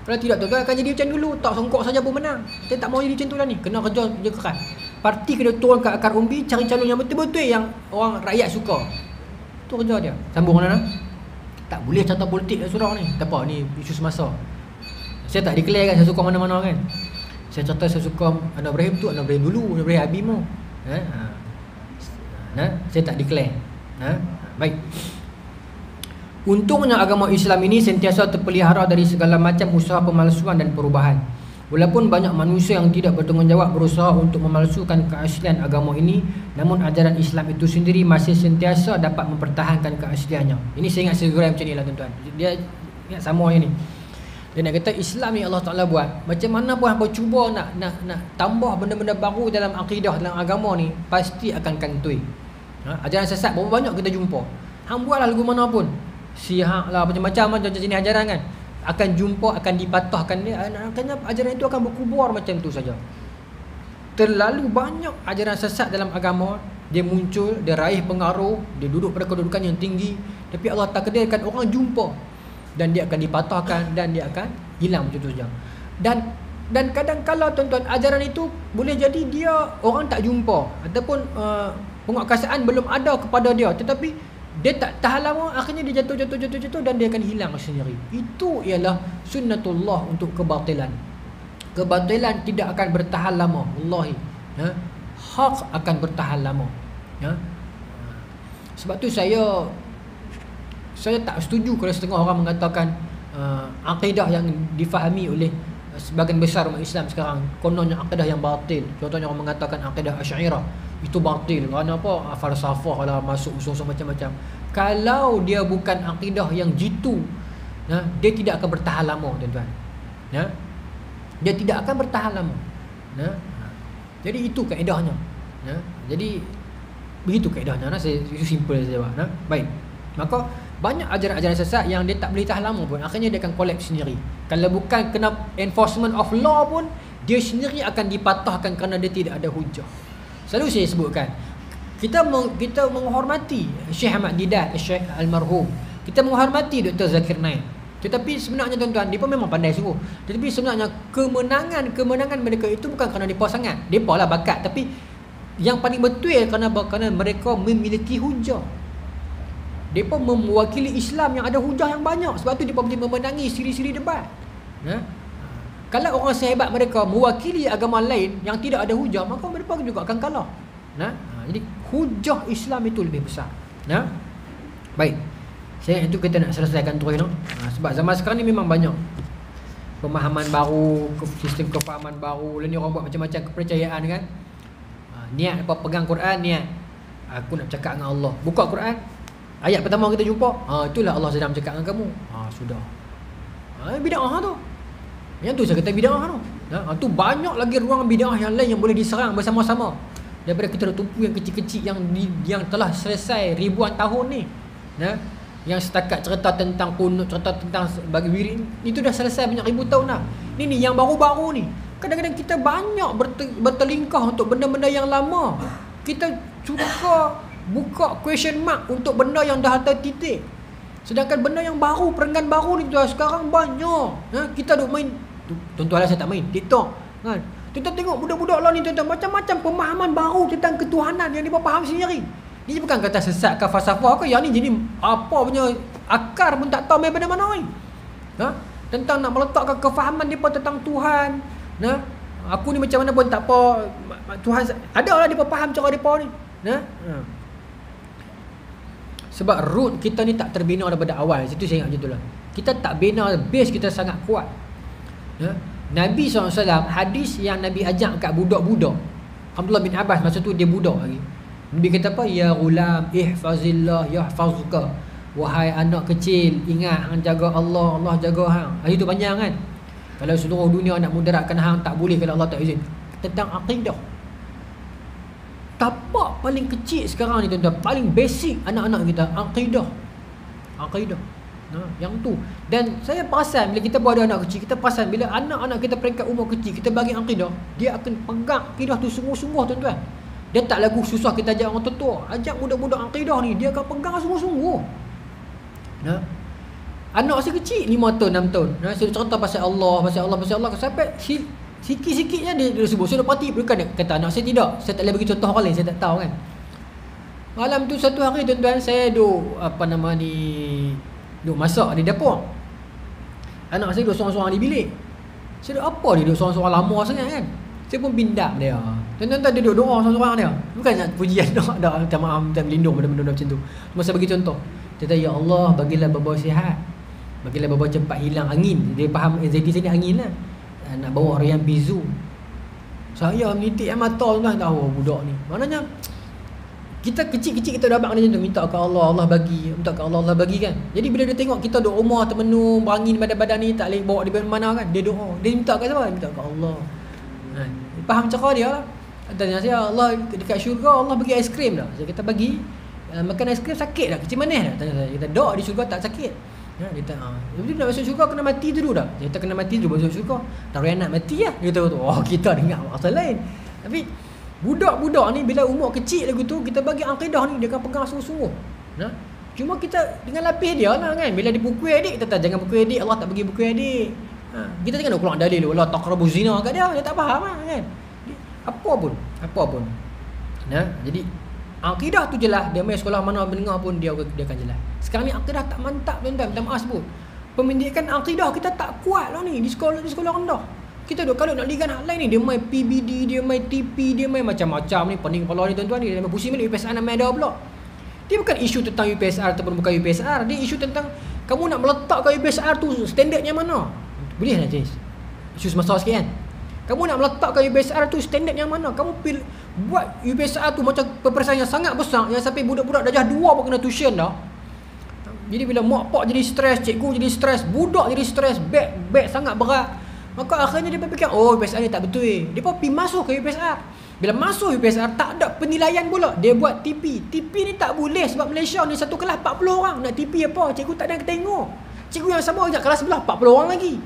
Kalau tidak tu akan jadi macam dulu, tak songkok saja pun menang. Kita tak mau jadi macam tu lah ni, kena kerja keras. Parti kena turun ke akar umbi, cari calon yang betul-betul yang orang rakyat suka. Tu kerja dia. Sambung mana? Tak boleh cerita politik kat surau ni. Tak apa, ni isu semasa. Saya tak declare kan saya suka mana-mana kan. Saya cerita saya suka Anwar Ibrahim tu, Anwar Ibrahim dulu, Anwar Ibrahim habis mu. Saya tak declare. Baik. Untungnya agama Islam ini sentiasa terpelihara dari segala macam usaha pemalsuan dan perubahan. Walaupun banyak manusia yang tidak bertanggungjawab berusaha untuk memalsukan keaslian agama ini, namun ajaran Islam itu sendiri masih sentiasa dapat mempertahankan keasliannya. Ini saya ingat segera macam ni lah tuan-tuan. Dia ingat sama yang ni. Dia nak kata Islam ni Allah Ta'ala buat, macam mana pun hangpa cuba nak tambah benda-benda baru dalam akidah, dalam agama ni, pasti akan kantoi. Ajaran sesat berapa banyak kita jumpa. Hang buatlah lagu mana pun, Syiah lah, macam-macam macam jenis ajaran kan, akan jumpa, akan dipatahkan dia. Akhirnya ajaran itu akan berkubur macam tu saja. Terlalu banyak ajaran sesat dalam agama. Dia muncul, dia raih pengaruh, dia duduk pada kedudukan yang tinggi, tapi Allah takdirkan orang jumpa, dan dia akan dipatahkan, dan dia akan hilang macam tu saja. Dan kadang-kala tuan-tuan, ajaran itu boleh jadi dia orang tak jumpa, ataupun penguatkuasaan belum ada kepada dia, tetapi dia tak tahan lama, akhirnya dia jatuh, dan dia akan hilang sendiri. Itu ialah sunnatullah untuk kebatilan. Kebatilan tidak akan bertahan lama, wallahi. Hak akan bertahan lama. Sebab tu saya tak setuju kalau setengah orang mengatakan akidah yang difahami oleh sebahagian besar umat Islam sekarang kononnya akidah yang batil. Contohnya orang mengatakan akidah Asy'ariyah itu batil. Kerana apa? Falsafah lah, masuk usul-usul macam-macam. Kalau dia bukan akidah yang jitu, dia tidak akan bertahan lama, tuan-tuan. Dia tidak akan bertahan lama. Jadi itu kaedahnya. Jadi begitu kaedahnya. Itu simple saja. Baik. Maka banyak ajaran-ajaran sesat yang dia tak boleh tahan lama pun, akhirnya dia akan collapse sendiri. Kalau bukan kena enforcement of law pun, dia sendiri akan dipatahkan kerana dia tidak ada hujah. Selalu saya sebutkan, kita menghormati Syekh Ahmad Didat, Syekh Almarhum. Kita menghormati Dr. Zakir Naik. Tetapi sebenarnya tuan-tuan, dia pun memang pandai sungguh. Tetapi sebenarnya kemenangan mereka itu bukan kerana mereka sangat. Mereka lah bakat, tapi yang paling betul kerana mereka memiliki hujah. Mereka mewakili Islam yang ada hujah yang banyak. Sebab tu mereka boleh memenangi siri-siri debat. Kalau orang sehebat mereka mewakili agama lain yang tidak ada hujah, maka mereka juga akan kalah. Jadi hujah Islam itu lebih besar. Baik. Saya itu kita nak selesaikan terus. Sebab zaman sekarang ni memang banyak pemahaman baru, sistem kefahaman baru. Lain orang buat macam-macam kepercayaan kan. Niat apa, pegang Quran, niat aku nak bercakap dengan Allah. Buka Quran, ayat pertama kita jumpa, itulah Allah sedang bercakap dengan kamu. Sudah. Bid'ah tu. Yang tu saya kata bid'ah tu. Tu banyak lagi ruang bid'ah yang lain yang boleh diserang bersama-sama daripada kita tumpu yang kecil-kecil yang telah selesai ribuan tahun ni. Yang setakat cerita tentang kunut, cerita tentang bagi wirid, itu dah selesai banyak ribu tahun dah. Ni yang baru-baru ni. Kadang-kadang kita banyak bertelingkah untuk benda-benda yang lama. Kita suka buka question mark untuk benda yang dah ada titik. Sedangkan benda yang baru, perenggan baru ni sekarang banyak. Kita duk main, tuan-tuan lah saya tak main TikTok kan. Kita tengok budak-budak lah ni tuan-tuan, macam-macam pemahaman baru tentang ketuhanan yang dia faham sendiri. Ni bukan kata sesat ke falsafah ke, yang ni jadi apa punya akar pun tak tahu main pada mana ni. Tentang nak meletakkan kefahaman depa tentang Tuhan. Aku ni macam mana pun tak apa, Tuhan ada lah depa faham cara depa ni. Sebab root kita ni tak terbina daripada awal. Situ saya ingat macam itulah. Kita tak bina, base kita sangat kuat. Nabi SAW, hadis yang Nabi ajak kat budak-budak, Abdullah bin Abbas masa tu dia budak lagi. Nabi kata apa? Ya ghulam ihfazillah yahfazuka. Wahai anak kecil, ingat hang jaga Allah, Allah jaga hang. Hadis tu panjang kan. Kalau seluruh dunia nak mudaratkan hang, tak boleh kalau Allah tak izin. Tentang akidah. Tapak paling kecil sekarang ni tuan-tuan, paling basic anak-anak kita, akidah. Yang tu. Dan saya perasan bila kita buat ada anak kecil, kita perasan bila anak-anak kita peringkat umur kecil, kita bagi akidah, dia akan pegang akidah tu sungguh-sungguh tuan-tuan. Dia tak lagu susah kita ajak orang tua. Ajak budak-budak akidah ni, dia akan pegang sungguh-sungguh. Anak saya kecil 5 tahun, 6 tahun. Saya cerita pasal Allah. Sampai sikit-sikitnya dia sebut. Saya dah parti. Bukan dia kata anak saya tidak. Saya tak boleh bagi contoh orang lain, saya tak tahu kan. Malam tu satu hari tuan-tuan, saya duk masak di dapur. Anak saya duk sorang-sorang di bilik. Saya duduk apa dia duduk seorang-seorang lama sangat kan. Saya pun pindah dia. Tuan-tuan dia duduk doa seorang-seorang dia. Bukan nak pujian doa dah, minta maaf, minta berlindung benda-benda macam tu. Cuma saya bagi contoh. Dia kata, ya Allah, bagilah bapa sihat. Bagilah bapa cepat hilang angin. Dia faham anxiety sini angin lah. Nak bawa Rian Bizu. Saya menitik mata tuan tahu budak ni. Maknanya kita kecil-kecil kita dah abang macam tu, minta ke Allah, Allah bagi, minta ke Allah, Allah bagi kan. Jadi bila dia tengok kita duk rumah termenung, berangin badan-badan ni tak boleh bawa dia mana kan, dia doa. Dia minta ke siapa? Minta ke Allah. Dia faham cara dia lah. Tanya saya, Allah dekat syurga Allah bagi aiskrim dah. Saya kata bagi, makan aiskrim sakit tak? Kecil manis tak? Tanya saya. Dia kata dok di syurga tak sakit. Dia kata jadi nak masuk syurga kena mati dulu dah. Dia kata kena mati dulu masuk syurga. Taruh anak mati lah. Dia kata oh kita dengar maksud lain. Tapi budak-budak ni bila umur kecil lagu tu kita bagi akidah ni dia akan pegang sungguh-sungguh. Cuma kita dengan lapis dia lah kan. Bila dia pukul adik kita jangan pukul adik, Allah tak bagi pukul adik. Kita jangan nak keluar dalil Allah taqrabu zina kat dia tak faham lah kan. Apa pun. Jadi akidah tu jelas, dia main sekolah mana mendengar pun dia akan jelas. Sekarang ni akidah tak mantap tuan-tuan, minta maaf sebut. Pendidikan akidah kita tak kuat lah ni di sekolah rendah. Kita duk kalau nak ligan hak lain ni dia main PBD, dia main TP, dia main macam-macam ni pening kepala ni tuan-tuan ni. Dia main pusing balik UPSR nak main dah pula. Dia bukan isu tentang UPSR ataupun bukan UPSR, dia isu tentang kamu nak meletakkan UPSR tu standardnya mana. Boleh tak Jais? Isu semasa sikit kan. Kamu nak meletakkan UPSR tu standard yang mana? Kamu buat UPSR tu macam peperiksaan yang sangat besar yang sampai budak-budak darjah 2 pun kena tuition dah. Jadi bila mak pak jadi stres, cikgu jadi stres, budak jadi stres, beg sangat berat. Maka akhirnya dia fikir, oh UPSR ni tak betul. Dia pun pergi masuk ke UPSR. Bila masuk UPSR tak ada penilaian pula. Dia buat TP. TP ni tak boleh sebab Malaysia ni satu kelas 40 orang. Nak TP apa? Cikgu tak ada yang tengok. Cikgu yang sama ajak kelas sebelah 40 orang lagi.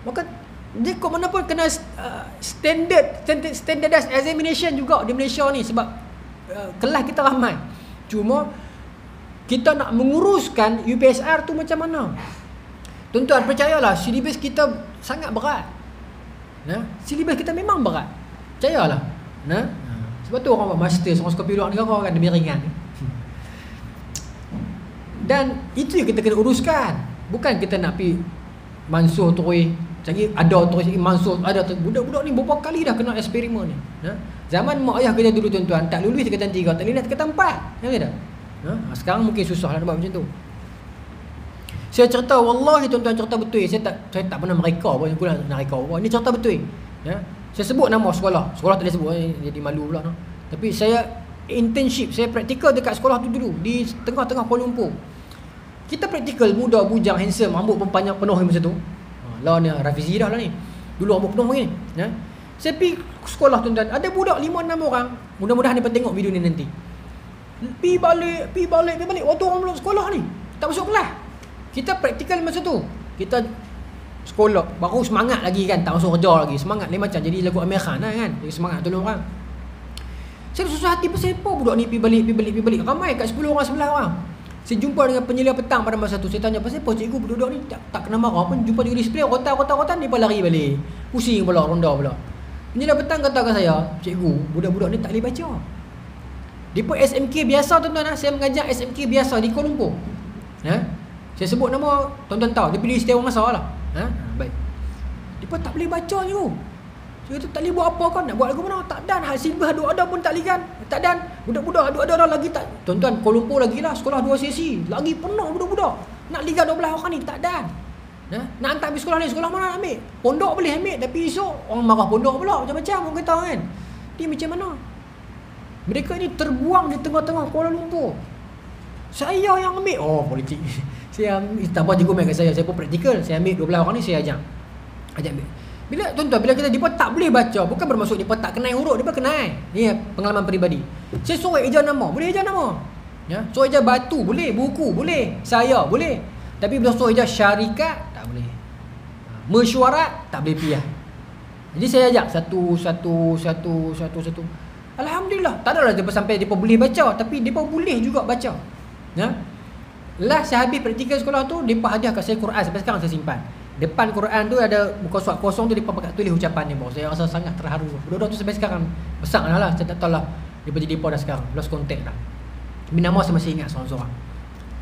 Maka dia kok mana pun kena standardized examination juga di Malaysia ni sebab kelas kita ramai. Cuma kita nak menguruskan UPSR tu macam mana? Tuan-tuan percayalah silibus kita sangat berat. Silibus kita memang berat. Percayalah. Sebab tu orang buat master orang suka pergi luar negara kan lebih ringan. Dan itu yang kita kena uruskan. Bukan kita nak pergi Mansur terus cari ada terus Mansur ada budak-budak ni berapa kali dah kena eksperimen ni. Zaman mak ayah kita dulu tuan-tuan tak lulus tingkatan 3, tak lulus tingkatan 4. Ya tak? Sekarang mungkin susah lah nak buat macam tu. Saya cerita wallahi tuan-tuan cerita betul. Saya tak pernah mereka pun aku nak reka apa. Ini cerita betul. Saya sebut nama sekolah. Sekolah tak boleh sebut jadi malu pula. Tapi saya internship, saya praktikal dekat sekolah tu dulu di tengah-tengah Kuala Lumpur. Kita praktikal muda, bujang, handsome, rambut pun panjang penuh masa tu. Lah ni Rafizi dah lah ni. Dulu rambut penuh begini. Saya pergi sekolah tuan-tuan. Ada budak 5-6 orang. Mudah-mudahan dia tengok video ni nanti. Pergi balik. Waktu orang belum sekolah ni. Tak masuk kelas. Kita praktikal masa tu. Kita sekolah baru semangat lagi kan, tak masuk kerja lagi. Semangat ni macam jadi lagu Amir Khan lah kan. Jadi semangat tolong orang. Saya susah hati pasal apa budak ni pergi balik. Ramai kat 10 orang 11 orang. Saya jumpa dengan penyelia petang pada masa tu. Saya tanya pasal apa cikgu budak-budak ni tak kena marah pun. Jumpa juga display rotan dia pun lari balik. Pusing pula ronda pula. Penyelia petang kata kat saya, cikgu budak-budak ni tak boleh baca. Dia pun SMK biasa tuan-tuan. Saya mengajar SMK biasa di Kuala Lumpur. Saya sebut nama tuan-tuan tahu. Dia pilih setiap orang asal lah. Baik. Dia pun tak boleh baca je. Dia kata tak boleh buat apa kan? Nak buat lagu mana? Tak dan. Hak silbah ada pun tak ligan. Tak dan. Budak-budak ada lagi tak. Tuan-tuan Kuala Lumpur lagi lah. Sekolah 2 sesi. Lagi penuh budak-budak. Nak liga 12 orang ni tak dan. Nak hantar pergi sekolah ni. Sekolah mana nak ambil? Pondok boleh ambil. Tapi esok orang marah pondok pula. Macam-macam orang kata kan. Dia macam mana? Mereka ni terbuang di tengah-tengah Kuala Lumpur. Saya yang ambil. Oh politik. Saya tambah cikgu main kat saya pun praktikal. Saya ambil 12 orang ni saya ajak ambil. Bila tuan-tuan bila kita dia pun tak boleh baca, bukan bermaksud dia pun tak kenal huruf, dia pun kenal. Ni pengalaman peribadi. Saya suruh eja nama, boleh eja nama. Suruh eja batu boleh, buku boleh, saya boleh. Tapi bila suruh eja syarikat tak boleh. Mesyuarat tak boleh piah. Jadi saya ajak satu. Alhamdulillah, tak adalah dia sampai dia pun boleh baca, tapi dia pun boleh juga baca. Lah saya habis praktikal sekolah tu, dia pun hadiah kat saya Quran sampai sekarang saya simpan. Depan Quran tu ada muka surat kosong tu, dia pakai tulis ucapan dia. Saya rasa sangat terharu. Budak-budak tu sampai sekarang besar lah. Saya tak tahu lah dia jadi apa dah sekarang. Lost contact dah. Tapi nama saya masih ingat seorang-seorang.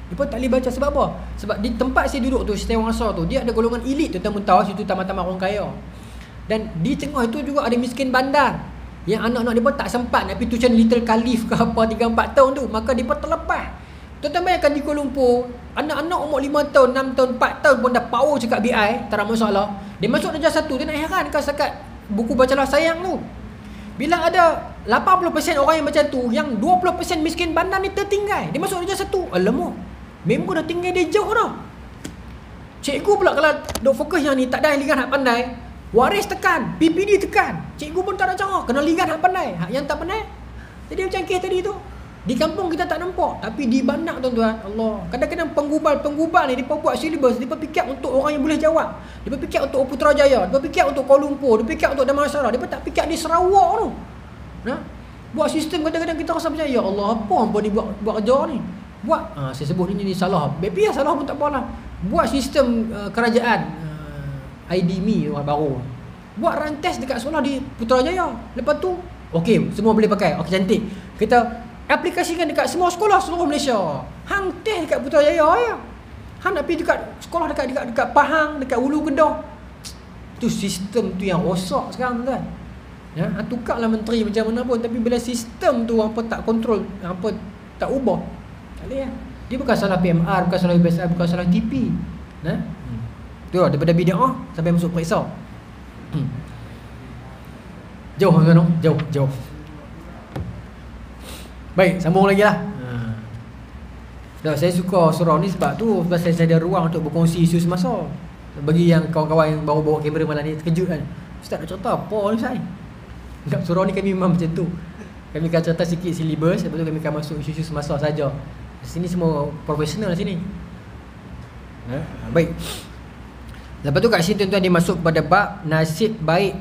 Dia pun tak boleh baca. Sebab apa? Sebab di tempat saya duduk tu, Setiawan Asar tu, dia ada golongan elit tu, tamu-tamu situ, tamat-tamat orang kaya. Dan di tengah itu juga ada miskin bandar, yang anak-anak dia pun tak sempat nak pergi tuition Little Khalif ke apa 3-4 tahun tu. Maka dia pun terlepas. Tuan-tuan bayangkan di Kuala Lumpur, anak-anak umur 5 tahun, 6 tahun, 4 tahun pun dah power cakap BI, tak ada masalah. Dia masuk darjah 1, dia nak heran kan setakat buku bacalah sayang tu. Bila ada 80% orang yang macam tu, yang 20% miskin bandar ni tertinggal. Dia masuk darjah 1. Alamak, member dah tinggal dia jauh dah. Cikgu pula kalau duk fokus yang ni, tak ada ligan hak pandai, waris tekan, PPD tekan. Cikgu pun tak ada cara, kena ligan hak pandai. Hak yang tak pandai, jadi macam kes tadi tu. Di kampung kita tak nampak, tapi di bandar tuan-tuan, Allah, kadang-kadang penggubal ni dia buat silibus, dia fikir untuk orang yang boleh jawab. Dia fikir untuk Putrajaya, dia fikir untuk Kuala Lumpur, dia fikir untuk Damansara, dia tak fikir di Sarawak tu. Nah, buat sistem kadang-kadang kita rasa macam, ya Allah, apa ni buat kerja ni? Buat, saya sebut ni salah. Biar salah pun tak apalah. Buat sistem kerajaan IDMI orang baru. Buat rantes dekat sekolah di Putrajaya. Lepas tu, okey, semua boleh pakai. Okey, cantik. Kita aplikasikan dekat semua sekolah seluruh Malaysia. Hang teh dekat Putrajaya ya. Hang nak pergi dekat sekolah dekat Pahang, dekat Hulu Kedah. Tu sistem tu yang rosak sekarang tuan. Ya, tukarlah menteri macam mana pun, tapi bila sistem tu apa tak kontrol, apa tak ubah, tak boleh ya. Dia bukan salah PMR, bukan salah UBSR, bukan salah TP. Nah. Tu lah, daripada bid'ah sampai masuk periksa. Jauh tuan-tuan, jauh. Baik, sambung lagi lah. Saya suka surau ni sebab tu, sebab saya ada ruang untuk berkongsi isu semasa. Bagi yang kawan-kawan yang bawa kamera malam ni terkejut kan, Ustaz nak cerita apa ni Ustaz? Dekat surau ni kami memang macam tu. Kami akan cerita sikit silibus, lepas tu kami akan masuk isu-isu semasa saja. Sini semua profesional sini. Baik. Lepas tu kat sini tuan-tuan dia masuk pada bab nasib baik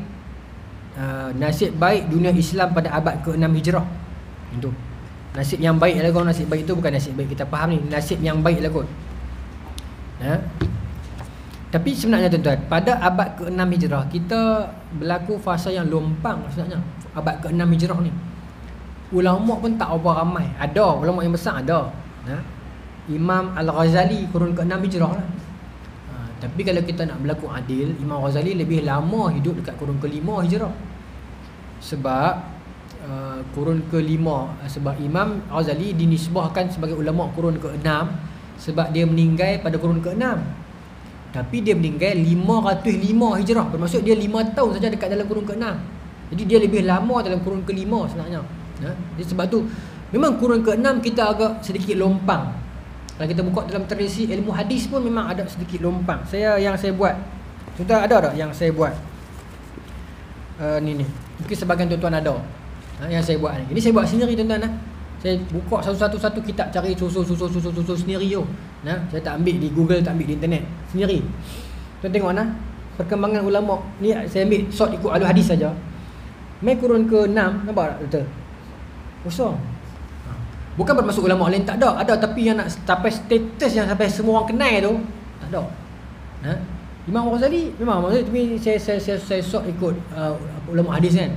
dunia Islam pada abad ke-6 Hijrah. Itu. Nasib yang baik lah kot. Nasib baik tu bukan nasib baik kita faham ni, nasib yang baik lah kot. Tapi sebenarnya tuan-tuan, pada abad ke-6 Hijrah kita berlaku fasa yang lompang sebenarnya. Abad ke-6 Hijrah ni ulama pun tak apa ramai. Ada ulama yang besar ada. Imam Al-Ghazali kurun ke-6 Hijrah lah. Tapi kalau kita nak berlaku adil, Imam Ghazali lebih lama hidup dekat kurun ke-5 Hijrah. Sebab kurun ke-5, sebab Imam Ghazali dinisbahkan sebagai ulama kurun ke-6 sebab dia meninggal pada kurun ke-6. Tapi dia meninggal 505 Hijrah, bermaksud dia 5 tahun saja dekat dalam kurun ke-6. Jadi dia lebih lama dalam kurun ke-5 sebenarnya. Jadi sebab tu memang kurun ke-6 kita agak sedikit lompang. Kalau kita buka dalam tradisi ilmu hadis pun memang ada sedikit lompang. Yang saya buat, tuan-tuan ada tak yang saya buat? Ni mungkin sebagian tuan-tuan ada. Yang saya buat ni. Ini saya buat sendiri tuan-tuan. Saya buka satu-satu kitab, cari susu sendiri tu. Saya tak ambil di Google, tak ambil di internet, sendiri. Tuan tengok perkembangan ulama ni. Saya ambil short ikut alur hadis saja. Mai kurun ke-6, nampak tak betul? Kosong. Bukan bermaksud ulama lain tak ada, tapi yang nak sampai status yang sampai semua orang kenal tu tak ada. Imam Ghazali memang maksud, tapi saya short ikut ulama hadis kan.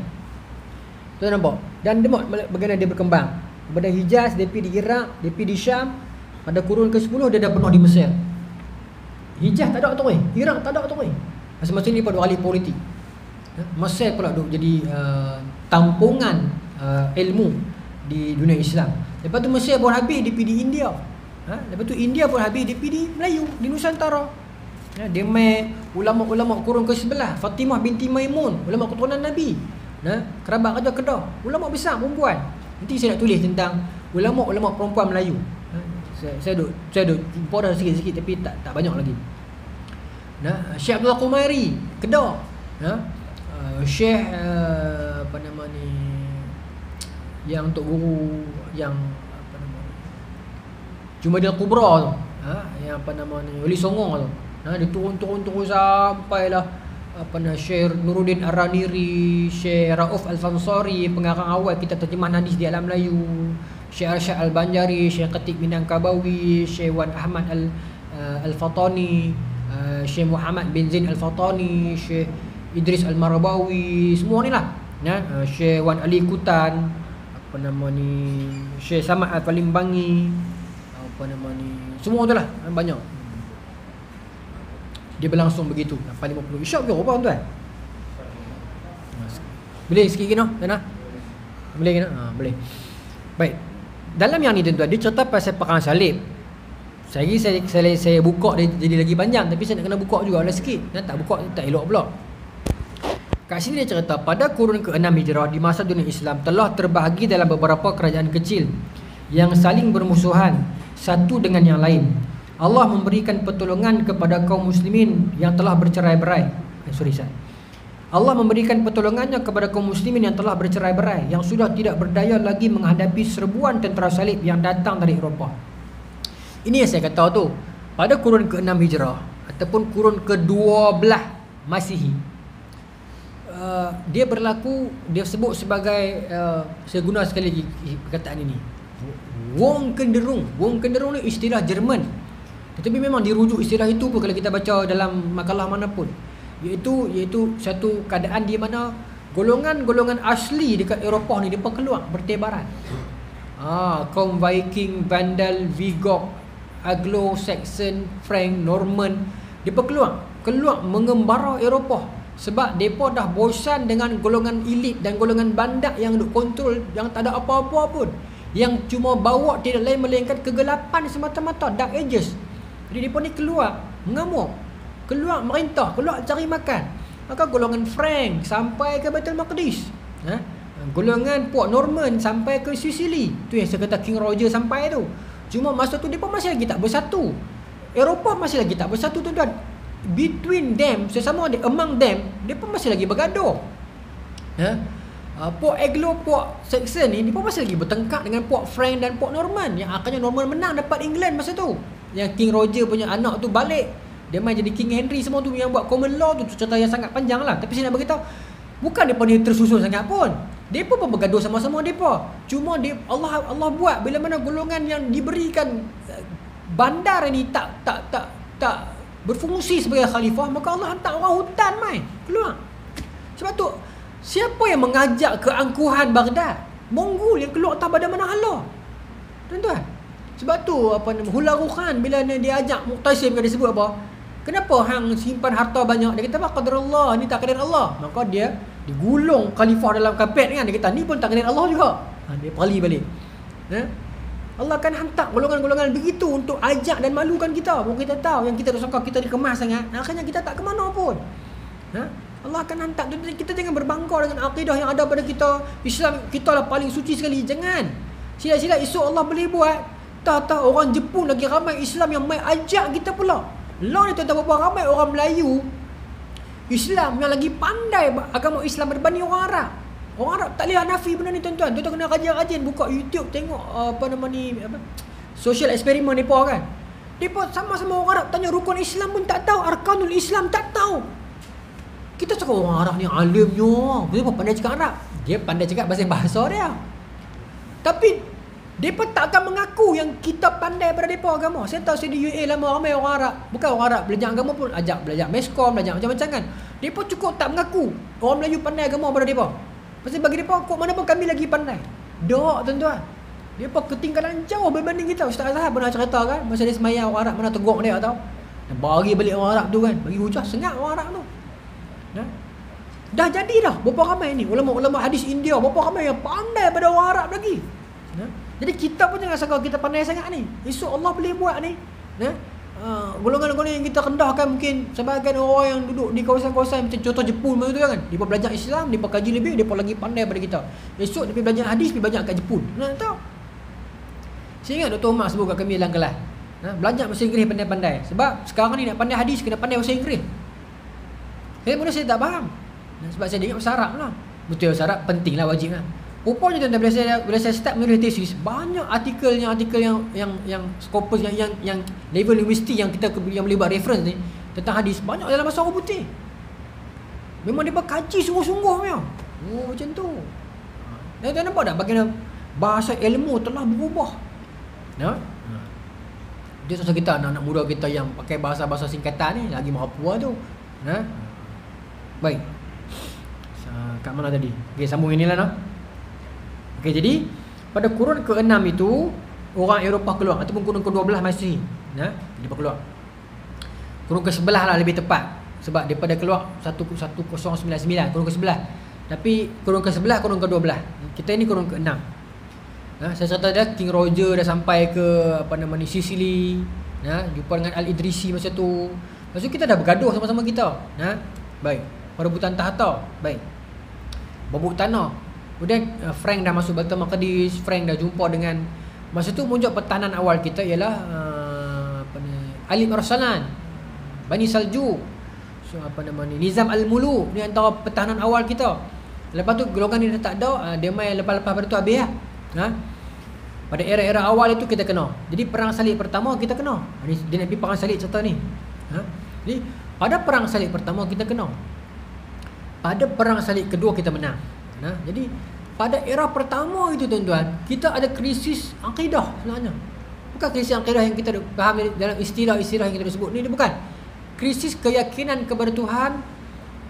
Tuan nampak? Dan dia bagaimana dia berkembang. Pada Hijaz, dia pergi di Iraq, dia pergi di Syam. Pada kurun ke-10 dia dah penuh di Mesir. Hijaz tak ada tu Iraq tak ada tu Masa-masa ni pada ahli politik. Mesir pula duk jadi tampungan ilmu di dunia Islam. Lepas tu Mesir pun habis, dia pergi di India. Lepas tu India pun habis, dia pergi di Melayu, di Nusantara. Dia mai ulama-ulama kurun ke-11, Fatimah binti Maimun, ulama keturunan Nabi. Kerabat Raja Kedah, ulama besar perempuan. Nanti saya nak tulis tentang ulama-ulama perempuan Melayu. Saya duk jumpa dah sikit-sikit, tapi tak banyak lagi. Syekh Abdullah Qumari, Kedah. Syekh apa nama ni, yang untuk guru yang apa nama ni, Jumaidil Kubra tu, yang apa nama ni, Wali Songo tu. Dia turun sampailah apa nama Syekh Nuruddin Ar-Raniri, Syekh Rauf Al-Fansari, pengarang awal kitab terjemahan hadis di alam Melayu, Syekh Arsyad Al-Banjari, Syekh Khatib Minangkabawi, Syekh Wan Ahmad Al-Fatani, Syekh Muhammad bin Zain Al-Fatani, Syekh Idris Al-Marabawi, semua ni lah. Syekh Wan Ali Kutan, apa nama ni, Syekh Samad Al-Palimbangi, apa nama ni, semua tu lah banyak. Dia berlangsung begitu 850. Isyak ke apa tuan? Boleh sikit kena? Kena? Boleh kena? Boleh. Baik. Dalam yang ni tuan-tuan, dia cerita pasal perang salib. Saya buka dia jadi lagi panjang, tapi saya nak kena buka juga lah sikit. Tak buka tak elok pula. Kat sini dia cerita pada kurun ke-6 Hijrah di masa dunia Islam telah terbahagi dalam beberapa kerajaan kecil yang saling bermusuhan satu dengan yang lain. Allah memberikan pertolongan kepada kaum muslimin yang telah bercerai-berai. Allah memberikan pertolongannya kepada kaum muslimin yang telah bercerai-berai, yang sudah tidak berdaya lagi menghadapi serbuan tentera salib yang datang dari Eropah. Ini yang saya kata tu, pada kurun ke-6 Hijrah ataupun kurun ke-12 Masihi, dia berlaku, dia sebut sebagai saya guna sekali lagi perkataan ini, wong kenderung. Wong kenderung ni istilah Jerman, tetapi memang dirujuk istilah itu pun kalau kita baca dalam makalah manapun, iaitu satu keadaan di mana golongan-golongan asli dekat Eropah ni depa keluar bertebaran. Kaum Viking, Vandal, Vigog, Anglo-Saxon, Frank, Norman, depa keluar mengembara Eropah sebab depa dah bosan dengan golongan elit dan golongan bandak yang duk kontrol, yang tak ada apa-apa pun, yang cuma bawa tidak lain melainkan kegelapan semata-mata, Dark Ages. Jadi depa ni keluar mengamuk, keluar merintah, keluar cari makan. Maka golongan Frank sampai ke Baitul Maqdis, golongan Port Norman sampai ke Sicily. Tu yang saya kata King Roger sampai tu. Cuma masa tu depa masih lagi tak bersatu. Eropah masih lagi tak bersatu tuan-tuan. Between them, sesama among them, depa masih lagi bergaduh. Port Anglo, Port Saxon ni depa masih lagi bertengkar dengan Port Frank dan Port Norman, yang akhirnya Norman menang dapat England masa tu. Yang King Roger punya anak tu balik, dia main jadi King Henry semua tu, yang buat common law tu cerita yang sangat panjang lah. Tapi saya nak beritahu, bukan depa ni tersusun sangat pun. Depa pun bergaduh sama-sama depa. Cuma Allah buat bila mana golongan yang diberikan bandar ni tak berfungsi sebagai khalifah, maka Allah hantar orang hutan mai keluar. Sebab tu siapa yang mengajak keangkuhan Baghdad? Mongol yang keluar tak pada mana hala. Tuan-tuan. Sebab tu Hulagu Khan bila dia ajak Muqtasim, dia sebut apa? Kenapa hang simpan harta banyak? Dia kata, qadar Allah, ni tak qadar Allah. Maka dia digulung khalifah dalam kapet kan. Dia kata, ni pun tak qadar Allah juga. Dia pali balik. Allah akan hantar golongan-golongan begitu untuk ajak dan malukan kita. Baru kita tahu yang kita sangka kita dikemas sangat, akhirnya kita tak ke mana pun. Allah akan hantar. Kita jangan berbangga dengan akidah yang ada pada kita. Islam kita lah paling suci sekali. Jangan. Sila-sila esok Allah boleh buat. Tak orang Jepun lagi ramai Islam yang mai ajak kita pula. Lah ni tuan-tuan, berapa ramai orang Melayu Islam yang lagi pandai agama Islam berbanding orang Arab. Orang Arab tak boleh nafi benda ni tuan-tuan. Tuan-tuan kena rajin-rajin buka YouTube, tengok social eksperimen mereka kan. Mereka sama-sama orang Arab tanya rukun Islam pun tak tahu, arkanul Islam tak tahu. Kita cakap orang Arab ni alimnya, dia pandai cakap Arab. Dia pandai cakap bahasa dia. Tapi mereka tak akan mengaku yang kita pandai pada mereka agama. Saya tahu saya di UAE lama, ramai orang Arab. Bukan orang Arab belajar agama pun, ajak belajar meskom, belajar macam-macam kan. Mereka cukup tak mengaku orang Melayu pandai agama pada mereka. Pasal bagi mereka, kok mana pun kami lagi pandai. Dok tuan-tuan, mereka ketinggalan jauh berbanding kita. Ustaz Azhar pernah cerita kan, masa dia semayang orang Arab mana tegur dia tau. Bagi balik orang Arab tu kan, bagi hujah, sengat orang Arab tu. Dah jadi dah, berapa ramai ni ulama-ulama hadis India, berapa ramai yang pandai pada orang Arab lagi. Jadi kita pun jangan sangka kita pandai sangat ni. Esok Allah boleh buat ni. Golongan-golongan yang kita rendahkan mungkin sebahagian orang yang duduk di kawasan-kawasan macam contoh Jepun macam tu kan. Dia belajar Islam, dia kaji lebih, dia lagi pandai daripada kita. Esok dia belajar hadis, dia belajar kat Jepun. Nak tahu? Saya ingat Dr. Umar sebut kat kami dalam kelas. Belajar bahasa Inggeris pandai-pandai. Sebab sekarang ni nak pandai hadis kena pandai bahasa Inggeris. Mula saya tak faham. Sebab saya ingat bahasa Arab lah. Betul, bahasa Arab penting lah, wajib lah. Rupanya tuan-tuan, bila saya start menulis tesis, banyak artikel yang skopus yang level universiti yang kita yang boleh buat reference ni tentang hadis, banyak dalam bahasa orang putih. Memang dia kaji sungguh-sungguh memang. Macam tu. Dan tuan nampak tak bagaimana bahasa ilmu telah berubah. Dia susah kita, anak-anak muda kita yang pakai bahasa-bahasa singkatan ni lagi mahapua tu. Baik. Kat mana tadi? Okey, sambung inilah nak. Okey, jadi pada kurun ke-6 itu orang Eropah keluar, ataupun kurun ke-12 Masihi. Dia keluar. Kurun ke-11 lah lebih tepat. Sebab daripada keluar 1099, kurun ke-11. Tapi kurun ke-11, kurun ke-12. Kita ini kurun ke-6. Saya cerita dia King Roger dah sampai ke Sicily. Jumpa dengan Al-Idrisi masa tu. Lepas tu kita dah bergaduh sama-sama kita. Baik. Perebutan tahta. Baik. Berebut tanah. Kemudian Frank dah masuk Baitul Maqdis. Frank dah jumpa dengan, masa tu muncul pertahanan awal kita ialah Ali Arsalan, Bani Saljuk, Nizam Al-Muluk. Ni antara pertahanan awal kita. Lepas tu golongan ni dah tak ada, dia main lepas-lepas pada tu habis lah. Pada era-era awal itu kita kena. Jadi perang salib pertama kita kena. Dia nak pergi perang salib cerita ni. Jadi pada perang salib pertama kita kena. Pada perang salib kedua kita menang. Jadi pada era pertama itu tuan-tuan, kita ada krisis akidah sebenarnya. Bukan krisis akidah yang kita faham dalam istilah-istilah yang kita sebut ni, dia bukan. Krisis keyakinan kepada Tuhan.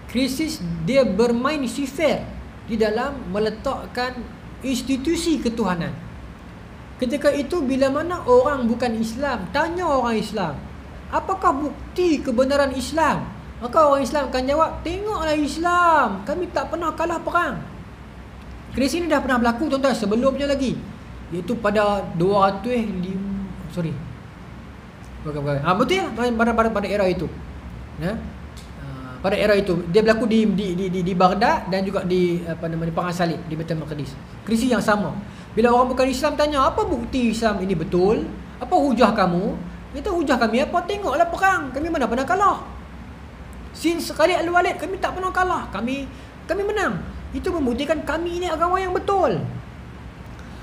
Krisis dia bermain sifir di dalam meletakkan institusi ketuhanan. Ketika itu bila mana orang bukan Islam tanya orang Islam, apakah bukti kebenaran Islam? Maka orang Islam akan jawab, tengoklah Islam, kami tak pernah kalah perang. Krisis ini dah pernah berlaku tuan-tuan sebelumnya lagi, iaitu pada 205 sorry. Betul pada era itu. Pada era itu dia berlaku di Baghdad dan juga di perang salib di Baitul Maqdis. Krisis yang sama. Bila orang bukan Islam tanya, apa bukti Islam ini betul? Apa hujah kamu? Kita hujah kami apa? Tengoklah perang, kami mana pernah kalah. Since Khalid Al-Walid kami tak pernah kalah. Kami menang. Itu membuktikan kami ini agama yang betul.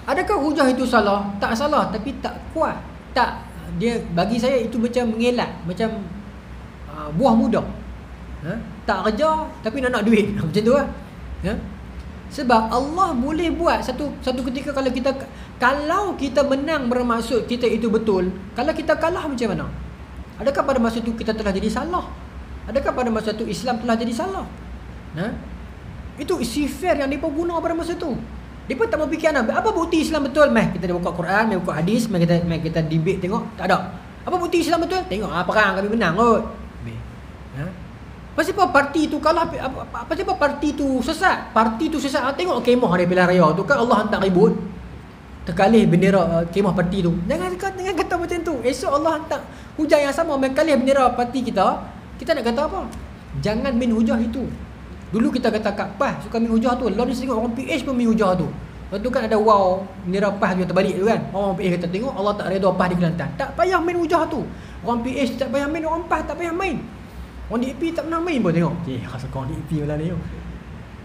Adakah hujah itu salah? Tak salah, tapi tak kuat. Tak, dia bagi saya itu macam mengelak, macam buah muda. Tak kerja tapi nak duit. Macam tu lah. Sebab Allah boleh buat satu ketika kalau kita menang bermaksud kita itu betul. Kalau kita kalah macam mana? Adakah pada masa itu kita telah jadi salah? Adakah pada masa itu Islam telah jadi salah? Itu sifir yang mereka guna pada masa itu. Mereka tak mau fikir apa bukti Islam betul. Kita dah buka Quran, buka hadis, kita debate tengok. Tak ada. Apa bukti Islam betul? Tengok perang kami menang kot. Pasal apa parti tu kalah? Pasal apa parti tu sesat? Parti tu sesat. Tengok kemah dia pilihan raya tu kan Allah hantar ribut. Terkalih bendera kemah parti tu. Jangan kata macam tu. Esok Allah hantar hujan yang sama mengalih bendera parti kita. Kita nak kata apa? Jangan main hujah itu. Dulu kita kata kat PAS suka main hujah tu. Lalu ni tengok orang PH pun main hujah tu. Lepas tu kan ada bendera PAS juga terbalik tu kan. Orang PH kata tengok Allah tak reda PAS di Kelantan. Tak payah main hujah tu. Orang PH tak payah main, orang PAS tak payah main. Orang DAP tak pernah main pun tengok. Rasa kau DAP pula ni.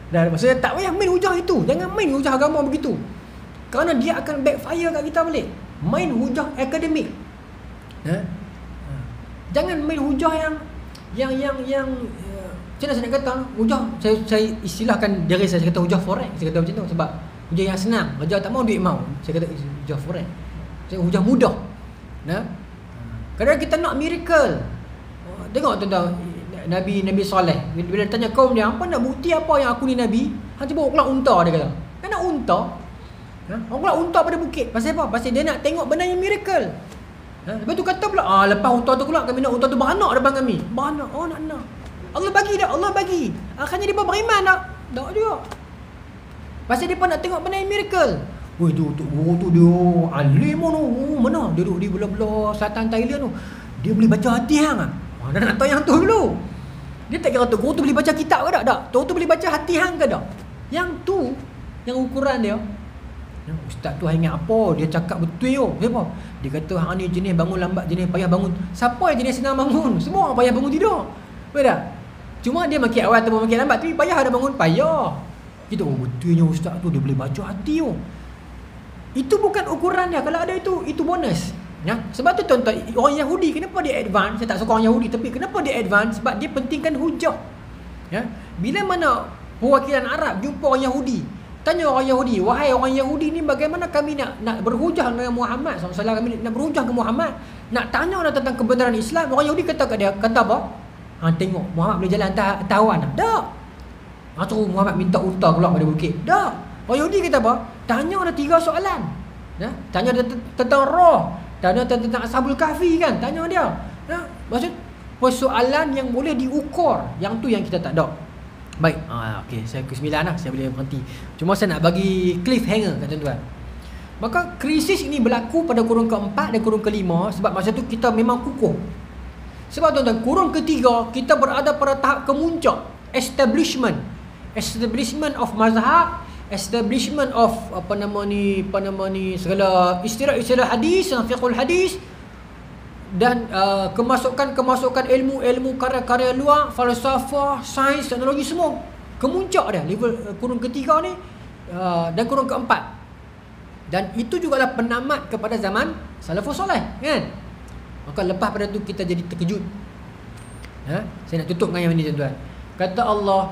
Dan maksudnya tak payah main hujah itu. Jangan main hujah agama begitu. Kerana dia akan backfire kat kita balik. Main hujah akademik. Jangan main hujah yang macam mana saya nak kata? Hujah, saya istilahkan diri saya kata hujah forex. Saya kata macam tu sebab hujah yang senang. Hujah tak mau duit mau. Saya kata hujah forex. Saya hujah mudah. Kadang kita nak miracle. Tengok tuan-tuan Nabi Saleh bila tanya kaum dia, apa nak bukti apa yang aku ni Nabi? Hang cuba keluar unta, dia kata. Kan nak unta? Orang keluar unta pada bukit. Pasal apa? Pasal dia nak tengok benda yang miracle. Lepas tu kata pula, lepas unta tu keluar kami nak unta tu beranak depan kami. Beranak, nak. Allah bagi dah, Allah bagi. Akhirnya dia beriman tak? Tak juga. Pasal dia pun nak tengok benda yang miracle. Woi tu guru tu dia alim tu. Mana? Dia duduk di belah-belah selatan Thailand tu. Dia boleh baca hati hang ah. Dah nak tahu yang tu dulu. Dia tak kira tu guru tu boleh baca kitab ke tak? Tak. Tu boleh baca hati hang ke tak? Yang tu, yang ukuran dia. Ustaz tu ingat apa? Dia cakap betul yo. Siapa? Dia kata hang ni jenis bangun lambat, jenis payah bangun. Siapa yang jenis senang bangun? Semua orang payah bangun tidur. Betul tak? Cuma dia makin awal atau makin lambat, tapi payah ada bangun, payah. Kita betulnya ustaz tu dia boleh baca hati yo. Itu bukan ukuran dia. Kalau ada itu bonus. Sebab tu tuan-tuan, orang Yahudi kenapa dia advance? Saya tak suka orang Yahudi, tapi kenapa dia advance? Sebab dia pentingkan hujah. Bila mana perwakilan Arab jumpa orang Yahudi, tanya orang Yahudi, wahai orang Yahudi ni, bagaimana kami nak berhujah dengan Muhammad SAW, kami nak berhujah ke Muhammad, nak tanya tentang kebenaran Islam. Orang Yahudi kata kat dia, kata apa? Tengok Muhammad boleh jalan atas awan. Tak. Suruh Muhammad minta unta keluar pada bukit. Tak. Orang Yahudi kata apa? Tanya ada 3 soalan. Tanya dia tentang roh, tanya tentang Ashabul Kahfi kan, tanya dia. Maksud persoalan yang boleh diukur, yang tu yang kita tak ada. Baik, okey, saya ke 9 lah, saya boleh berhenti. Cuma saya nak bagi cliffhanger kat tuan-tuan. Maka krisis ini berlaku pada kurun keempat dan kurun kelima, sebab masa tu kita memang kukuh. Sebab tuan-tuan, kurun ketiga kita berada pada tahap kemuncak, establishment of mazhab, establishment of apa nama ni segala istilah hadis, fiqhul hadis, dan kemasukan ilmu karya-karya luar, falsafah, sains, teknologi, semua kemuncak dia level kurun ketiga ni, dan kurun keempat. Dan itu jugalah penamat kepada zaman salafus soleh kan. Maka lepas pada tu kita jadi terkejut. Saya nak tutup dengan yang ini tuan-tuan. Kata Allah,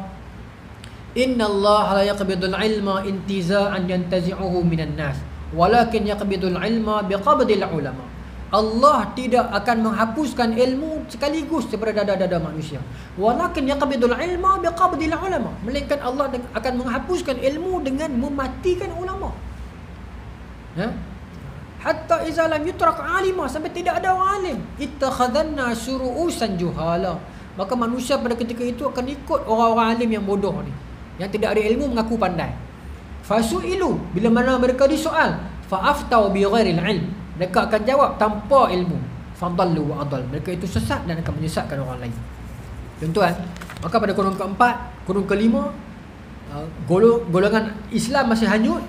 Inna Allah la yaqbidul ilma intiza'an yantazi'uhu minan nas, walakin yaqbidul ilma biqabdil ulama. Allah tidak akan menghapuskan ilmu sekaligus daripada dada-dada manusia. Walakin yaqbidul ilma biqabdil ulama. Melainkan Allah akan menghapuskan ilmu dengan mematikan ulama. Hatta iza lam yutrak alima, sampai tidak ada orang alim. Ittakhadhanna syuru'usan juhala. Maka manusia pada ketika itu akan ikut orang-orang alim yang bodoh ni, yang tidak ada ilmu mengaku pandai. Fasu'ilu, bila mana mereka disoal, fa'aftau bi ghairil ilm, mereka akan jawab tanpa ilmu. Fadallu wa adall, mereka itu sesat dan akan menyesatkan orang lain. Tuan-tuan, maka pada kurun keempat, kurun kelima, golongan Islam masih hanyut.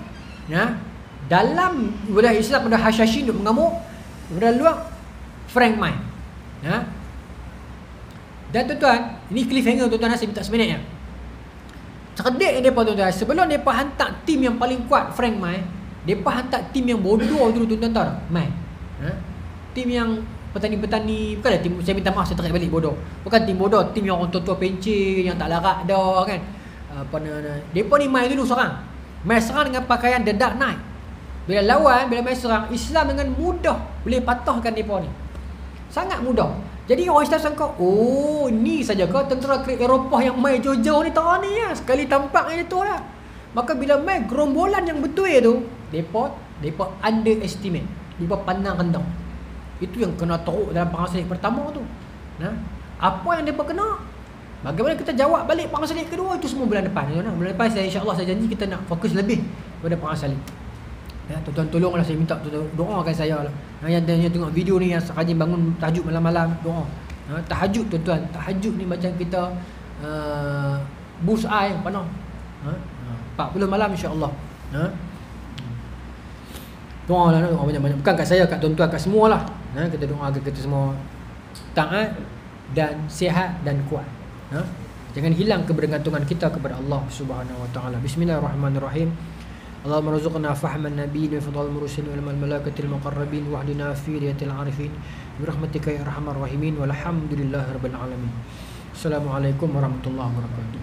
Dalam wilayah Islam ada Hasyashin duk mengamuk, pada luar Frank Mai. Dan tuan-tuan, ini cliffhanger tuan-tuan, saya minta seminit ya. Cerdik mereka tuan-tuan. Sebelum mereka hantar tim yang paling kuat, Frank Mai, mereka hantar tim yang bodoh dulu tuan-tuan tahu tak? Mai. Tim yang petani-petani, bukanlah tim, saya minta maaf saya tarik balik bodoh. Bukan tim bodoh, tim yang orang tua-tua pencin, yang tak larat dah kan. Mereka ni mai dulu serang. Mai serang dengan pakaian The Dark Knight. Bila lawan, bila mai serang, Islam dengan mudah boleh patahkan mereka ni. Sangat mudah. Jadi orang Islam sangka, oh ni saja ke tentera Eropah yang mai jauh-jauh ni, tak ni ya. Sekali tampak yang itu lah. Maka bila mai gerombolan yang betul tu, mereka underestimate, mereka pandang rendah. Itu yang kena teruk dalam perang salib pertama tu. Apa yang mereka kena, bagaimana kita jawab balik perang salib kedua, itu semua bulan depan. Bulan depan insya-Allah saya janji kita nak fokus lebih pada perang salib. Tuan-tuan tolonglah, saya minta tuan-tuan doakan saya lah. Yang tengok video ni, yang rajin bangun tahajud malam-malam, doa. Tahajud tuan-tuan, tahajud ni macam kita bullseye panah. 40 malam insya-Allah. Doa lah, doa banyak-banyak. Bukan kat saya, kat tuan-tuan, kat semualah. Kita doa agar kita semua taat dan sihat dan kuat. Jangan hilang kebergantungan kita kepada Allah Subhanahu wa taala. Bismillahirrahmanirrahim. اللهم ارزقنا فهم النبيين وفضل المرسلين وعلم الملائكة المقربين واهدنا في هداية العارفين برحمتك يا أرحم الراحمين والحمد لله رب العالمين. السلام عليكم ورحمة الله وبركاته.